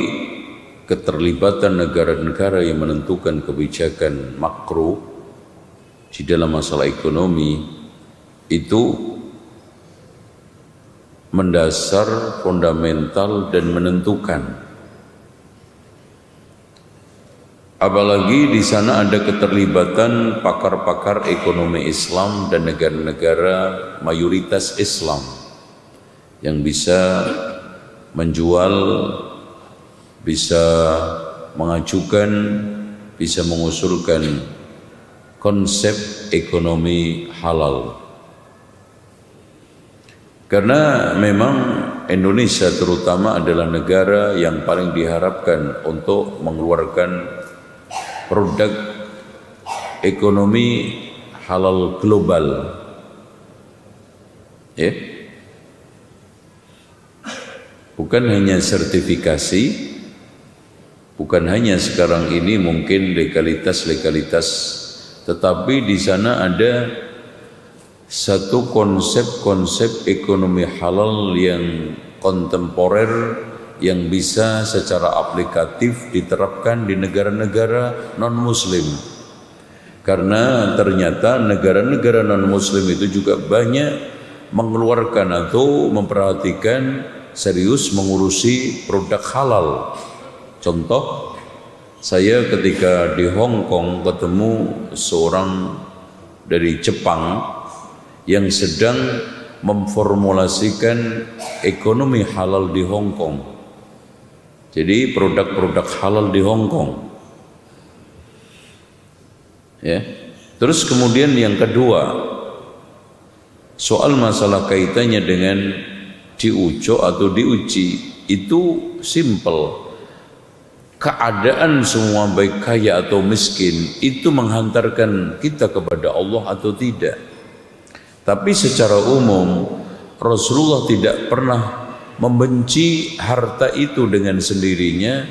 keterlibatan negara-negara yang menentukan kebijakan makro di dalam masalah ekonomi itu mendasar, fundamental dan menentukan. Apalagi di sana ada keterlibatan pakar-pakar ekonomi Islam dan negara-negara mayoritas Islam yang bisa menjual, bisa mengajukan, bisa mengusulkan konsep ekonomi halal. Karena memang Indonesia terutama adalah negara yang paling diharapkan untuk mengeluarkan produk ekonomi halal global. Ya. Bukan hanya sertifikasi, bukan hanya sekarang ini mungkin legalitas, tetapi di sana ada satu konsep ekonomi halal yang kontemporer yang bisa secara aplikatif diterapkan di negara-negara non-muslim. Karena ternyata negara-negara non-muslim itu juga banyak mengeluarkan atau memperhatikan serius mengurusi produk halal. Contoh, Saya ketika di Hong Kong ketemu seorang dari Jepang yang sedang memformulasikan ekonomi halal di Hong Kong. Jadi produk-produk halal di Hong Kong. Ya. Terus kemudian yang kedua, soal masalah kaitannya dengan diujo atau diuji itu simple. Keadaan semua baik kaya atau miskin itu menghantarkan kita kepada Allah atau tidak. Tapi secara umum Rasulullah tidak pernah membenci harta itu dengan sendirinya,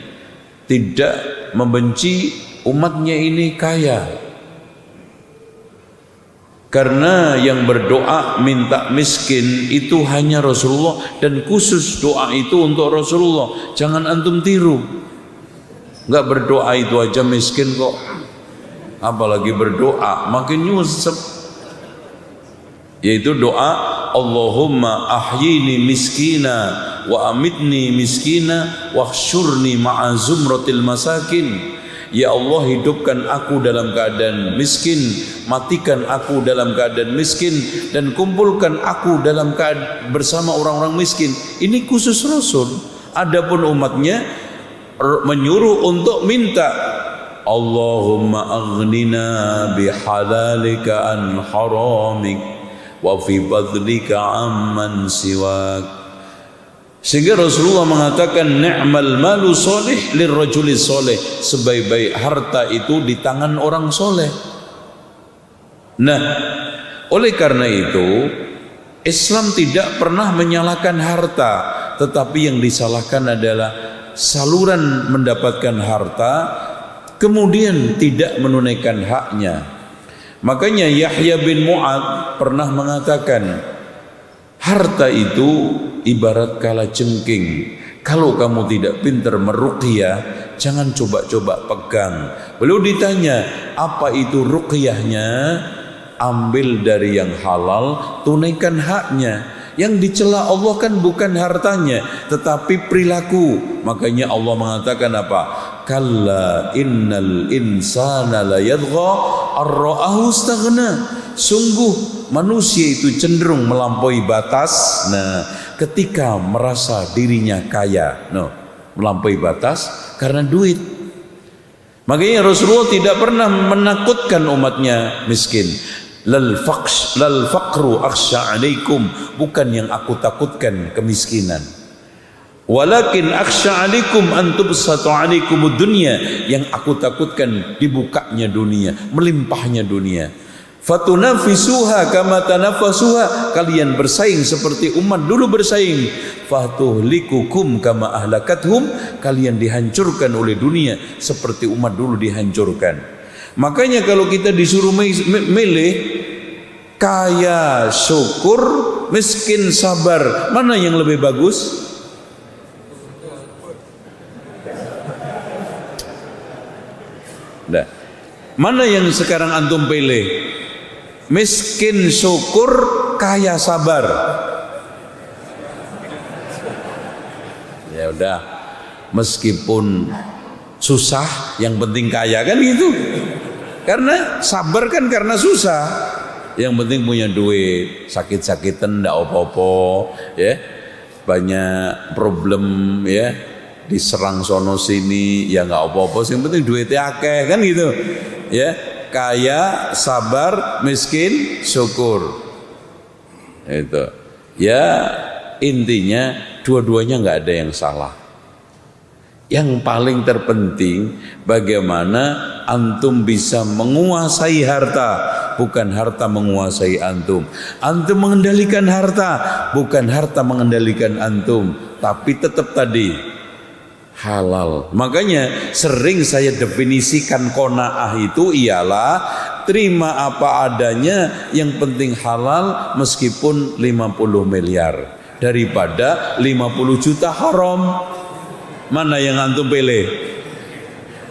tidak membenci umatnya ini kaya. Karena yang berdoa minta miskin itu hanya Rasulullah, dan khusus doa itu untuk Rasulullah. Jangan antum tiru. Enggak berdoa itu aja miskin kok, apalagi berdoa makin nyusep. Yaitu doa Allahumma ahyini miskina wa amitni miskina wahsyurni ma'a zumratil masakin. Ya Allah, hidupkan aku dalam keadaan miskin, matikan aku dalam keadaan miskin, dan kumpulkan aku dalam keadaan bersama orang-orang miskin. Ini khusus Rasul. Adapun umatnya menyuruh untuk minta Allahumma aghnina bihalalika an haramik wa fi fadlika amman siwak. Sehingga Rasulullah mengatakan ni'mal malu soleh lirrajuli soleh, sebaik-baik harta itu di tangan orang soleh. Nah, oleh karena itu Islam tidak pernah menyalahkan harta, tetapi yang disalahkan adalah saluran mendapatkan harta kemudian tidak menunaikan haknya. Makanya Yahya bin Mu'adz pernah mengatakan, harta itu ibarat kalajengking. Kalau kamu tidak pintar meruqyah, jangan coba-coba pegang. Beliau ditanya, apa itu ruqyahnya? Ambil dari yang halal, tunaikan haknya. Yang dicela Allah kan bukan hartanya, tetapi perilaku. Makanya Allah mengatakan apa? Kalla innal insana la yadgha ar-ra'ahu istaghna. Sungguh manusia itu cenderung melampaui batas. Nah, ketika merasa dirinya kaya, melampaui batas karena duit. Makanya Rasulullah tidak pernah menakutkan umatnya miskin. Lal faqru akhsha alaikum, bukan yang aku takutkan kemiskinan. Walakin akhsha alaikum an tubsatu alaikumud dunya, yang aku takutkan dibukanya dunia, melimpahnya dunia. Fatunafisuha kama tanafasuha, kalian bersaing seperti umat dulu bersaing. Fatuhlikukum kama ahlakathum, kalian dihancurkan oleh dunia seperti umat dulu dihancurkan. Makanya kalau kita disuruh milih kaya syukur, miskin sabar, mana yang lebih bagus? Nah, mana yang sekarang antum pilih? Miskin syukur, kaya sabar. Ya udah, meskipun susah, yang penting kaya, kan gitu. Karena sabar kan karena susah, yang penting punya duit. Sakit-sakitan ndak apa-apa, ya. Banyak problem, ya. Diserang sono sini, ya nggak apa-apa. Yang penting duitnya akeh, kan gitu, ya. Kaya, sabar, miskin, syukur. Itu. Ya, intinya dua-duanya nggak ada yang salah. Yang paling terpenting bagaimana antum bisa menguasai harta, bukan harta menguasai antum. Antum mengendalikan harta, bukan harta mengendalikan antum. Tapi tetap tadi halal. Makanya sering saya definisikan qanaah itu ialah terima apa adanya, yang penting halal meskipun 50 miliar daripada 50 juta haram. Mana yang antum pilih?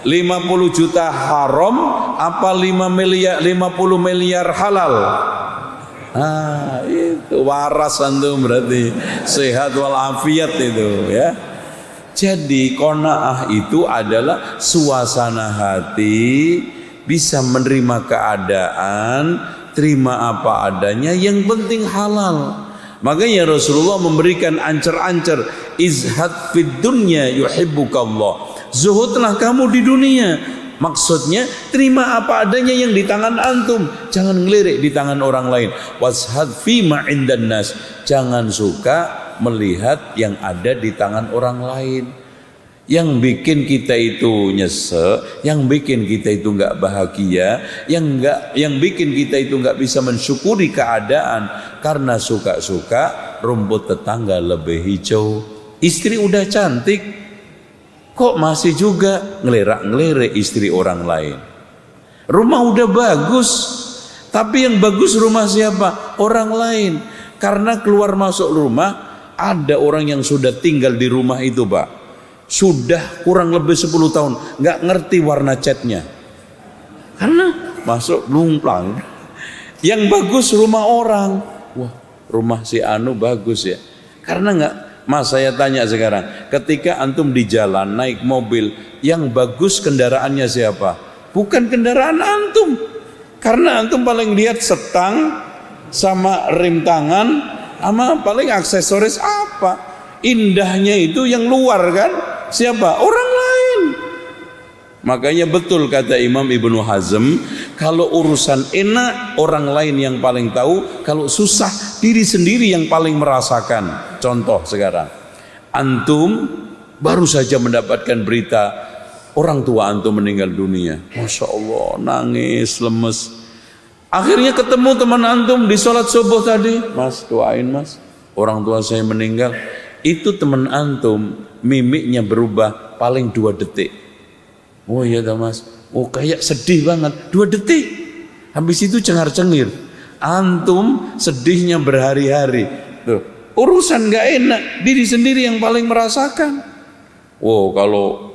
50 juta haram apa 50 miliar halal? Itu waras antum berarti, sehat walafiat itu, ya. Jadi qanaah itu adalah suasana hati bisa menerima keadaan, terima apa adanya, yang penting halal. Makanya Rasulullah memberikan ancer-ancer, izhad fid dunya yuhibbukallah. Zuhudlah kamu di dunia. Maksudnya terima apa adanya yang di tangan antum, jangan ngelirik di tangan orang lain. Washad fima indan nas, jangan suka melihat yang ada di tangan orang lain. Yang bikin kita itu nyesek, yang bikin kita itu nggak bahagia, yang bikin kita itu nggak bisa mensyukuri keadaan karena suka-suka rumput tetangga lebih hijau. Istri udah cantik, kok masih juga ngelirik-ngelirik istri orang lain. Rumah udah bagus, tapi yang bagus rumah siapa? Orang lain. Karena keluar masuk rumah ada orang yang sudah tinggal di rumah itu, Pak. Sudah kurang lebih 10 tahun nggak ngerti warna catnya karena masuk lumplang. Yang bagus rumah orang, wah rumah si Anu bagus ya, karena nggak. Mas, saya tanya sekarang, ketika antum di jalan naik mobil, yang bagus kendaraannya siapa? Bukan kendaraan antum, karena antum paling lihat setang sama rem tangan sama paling aksesoris apa. Indahnya itu yang luar kan, siapa? Orang lain. Makanya betul kata Imam Ibnu Hazm, kalau urusan enak orang lain yang paling tahu, kalau susah diri sendiri yang paling merasakan. Contoh sekarang, antum baru saja mendapatkan berita orang tua antum meninggal dunia, Masya Allah, nangis, lemes. Akhirnya ketemu teman antum di sholat subuh tadi, Mas doain Mas, orang tua saya meninggal. Itu teman antum mimiknya berubah paling 2 detik. Oh iya dah Mas, oh kayak sedih banget 2 detik. Habis itu cengar-cengir. Antum sedihnya berhari-hari. Tuh, urusan gak enak, diri sendiri yang paling merasakan. Oh kalau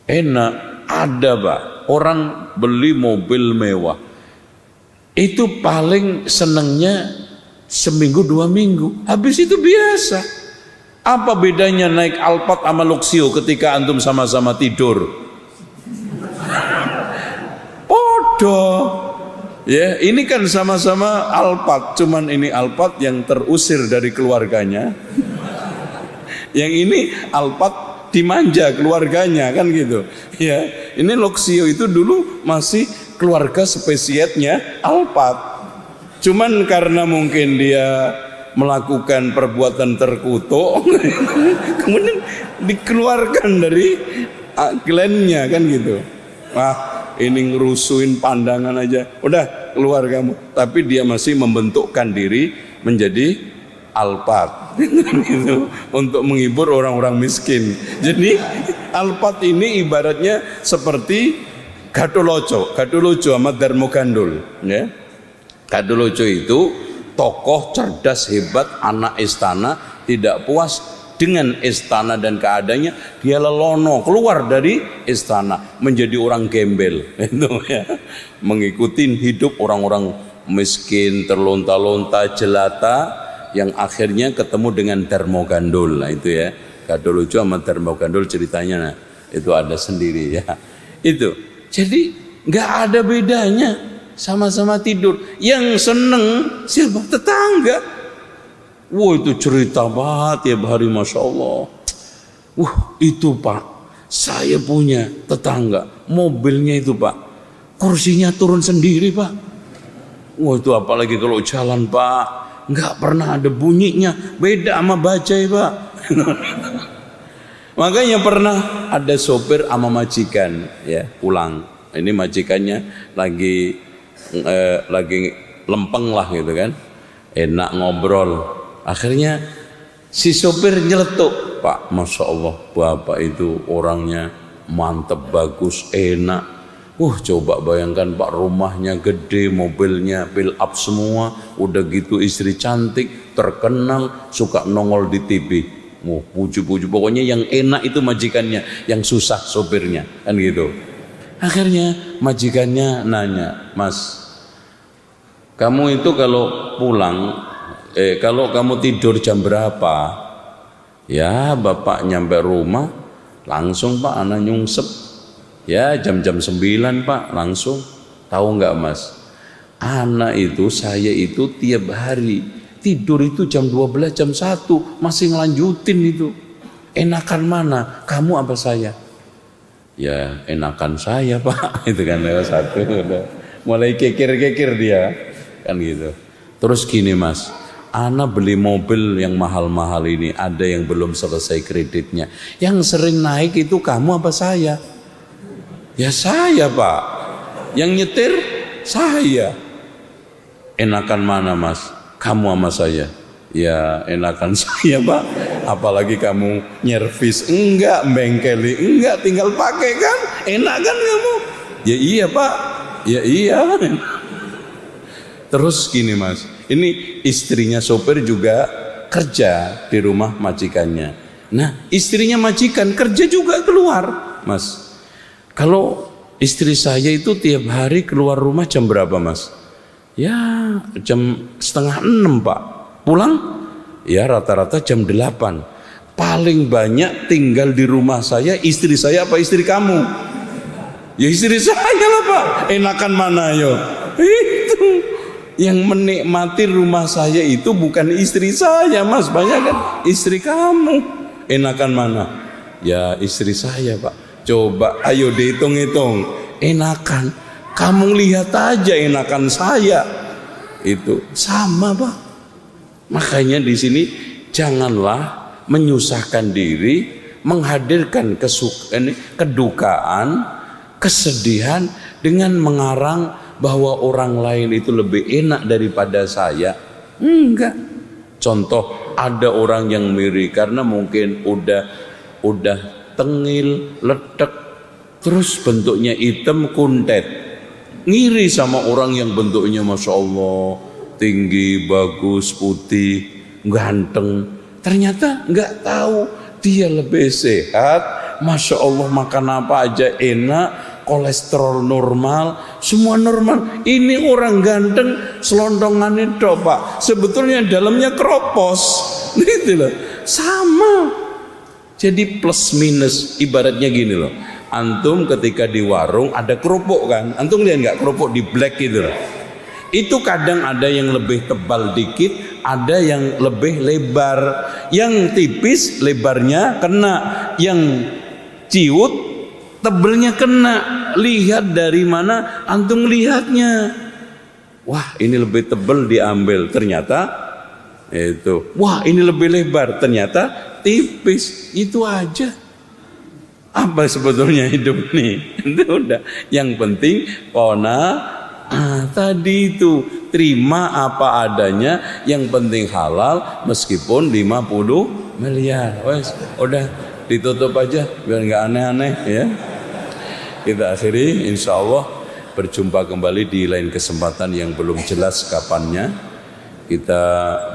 enak ada Pak, orang beli mobil mewah, itu paling senengnya seminggu 2 minggu, habis itu biasa. Apa bedanya naik Alphard sama Luxio ketika antum sama-sama tidur? Podo. Ya, ini kan sama-sama Alphard, cuman ini Alphard yang terusir dari keluarganya. Yang ini Alphard dimanja keluarganya kan gitu. Ya, ini Luxio itu dulu masih keluarga spesiesnya Alphard. Cuman karena mungkin dia melakukan perbuatan terkutuk kemudian dikeluarkan dari klannya kan gitu. Wah ini ngerusuin pandangan aja, udah keluar kamu. Tapi dia masih membentukkan diri menjadi Alphard gitu, untuk menghibur orang-orang miskin. Jadi Alphard ini ibaratnya seperti Gatholoco sama Darmo Gandul ya. Gatholoco itu tokoh cerdas hebat, anak istana, tidak puas dengan istana dan keadaannya, dia lelono keluar dari istana menjadi orang gembel itu ya, mengikuti hidup orang-orang miskin, terlonta-lonta, jelata, yang akhirnya ketemu dengan Darmo Gandul. Nah itu ya, Gatholoco sama Darmo Gandul ceritanya nah, itu ada sendiri ya. Itu jadi nggak ada bedanya, sama-sama tidur. Yang seneng siapa? Tetangga. Wah itu cerita banget ya hari, Masya Allah. Wah itu Pak, saya punya tetangga, mobilnya itu Pak, kursinya turun sendiri Pak. Wah itu apalagi kalau jalan Pak, nggak pernah ada bunyinya, beda sama bajai Pak. Makanya pernah ada sopir sama majikan ya pulang. Ini majikannya lagi lempeng lah gitu kan, enak ngobrol. Akhirnya si sopir nyeletuk, Pak, Masya Allah Bapak itu orangnya mantep, bagus, enak. Coba bayangkan Pak, rumahnya gede, mobilnya build up semua, udah gitu istri cantik, terkenal, suka nongol di TV. Puji-puji, pokoknya yang enak itu majikannya, yang susah sopirnya kan gitu. Akhirnya majikannya nanya, Mas, kamu itu kalau pulang, kalau kamu tidur jam berapa? Ya bapak nyampe rumah langsung Pak anak nyungsep. Ya jam-jam 9 Pak langsung. Tahu nggak Mas? Anak itu saya itu tiap hari tidur itu jam 12 jam 1 masih ngelanjutin itu. Enakan mana? Kamu apa saya? Ya enakan saya Pak. Itu kan lewat satu udah mulai kekir-kekir dia kan gitu. Terus gini Mas, ana beli mobil yang mahal-mahal ini, ada yang belum selesai kreditnya. Yang sering naik itu kamu apa saya? Ya saya Pak. Yang nyetir saya. Enakan mana Mas? Kamu sama saya? Ya enakan saya Pak. Apalagi kamu nyervis enggak, bengkeli enggak, tinggal pakai kan? Enak kan kamu? Ya iya Pak. Ya iya. Terus gini Mas, ini istrinya sopir juga kerja di rumah majikannya. Nah istrinya majikan kerja juga keluar Mas. Kalau istri saya itu tiap hari keluar rumah jam berapa Mas? Ya jam 5:30 Pak. Pulang ya rata-rata jam 8. Paling banyak tinggal di rumah saya istri saya apa istri kamu? Ya istri saya lah Pak. Enakan mana yo? Itu yang menikmati rumah saya itu bukan istri saya Mas, banyak kan istri kamu. Enakan mana? Ya istri saya Pak. Coba ayo dihitung-hitung. Enakan kamu lihat aja enakan saya. Itu sama Pak. Makanya di sini janganlah menyusahkan diri, menghadirkan kedukaan, kesedihan dengan mengarang bahwa orang lain itu lebih enak daripada saya. Enggak. Contoh ada orang yang mirip karena mungkin udah tengil, letek, terus bentuknya hitam kuntet. Ngiri sama orang yang bentuknya Masya Allah tinggi, bagus, putih, ganteng. Ternyata nggak tahu dia lebih sehat. Masya Allah makan apa aja enak, kolesterol normal, semua normal. Ini orang ganteng selondongannya dok Pak, sebetulnya dalamnya kropos gitu loh. Sama. Jadi plus minus ibaratnya gini loh. Antum ketika di warung ada kerupuk kan, antum lihat nggak kerupuk di black gitu loh. Itu kadang ada yang lebih tebal dikit, ada yang lebih lebar. Yang tipis lebarnya kena, yang ciut tebelnya kena. Lihat dari mana antum lihatnya. Wah ini lebih tebel diambil, ternyata itu. Wah ini lebih lebar, ternyata tipis. Itu aja. Apa sebetulnya hidup nih? Itu udah. Yang penting tadi itu terima apa adanya. Yang penting halal meskipun 50 miliar. Wes, udah ditutup aja biar nggak aneh-aneh ya. Kita akhiri, insya Allah berjumpa kembali di lain kesempatan yang belum jelas kapannya. Kita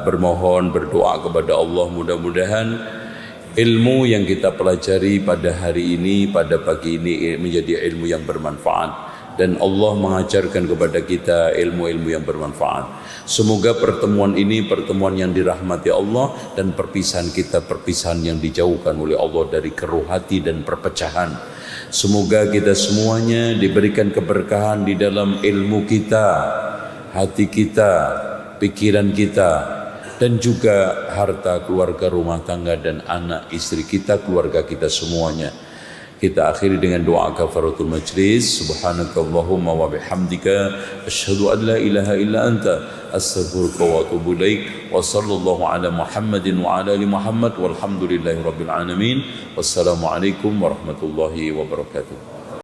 bermohon berdoa kepada Allah, mudah-mudahan ilmu yang kita pelajari pada hari ini, pada pagi ini menjadi ilmu yang bermanfaat, dan Allah mengajarkan kepada kita ilmu-ilmu yang bermanfaat. Semoga pertemuan ini pertemuan yang dirahmati Allah, dan perpisahan kita perpisahan yang dijauhkan oleh Allah dari keruh hati dan perpecahan. Semoga kita semuanya diberikan keberkahan di dalam ilmu kita, hati kita, pikiran kita, dan juga harta, keluarga, rumah tangga, dan anak istri kita, keluarga kita semuanya. Kita akhiri dengan doa kafaratul majlis. Subhanakallahumma wa bihamdika asyhadu an la ilaha illa anta astaghfiruka wa atubu ilaik. Wa sallallahu ala Muhammadin wa ala ali Muhammad walhamdulillahi rabbil alamin. Wassalamualaikum warahmatullahi wabarakatuh.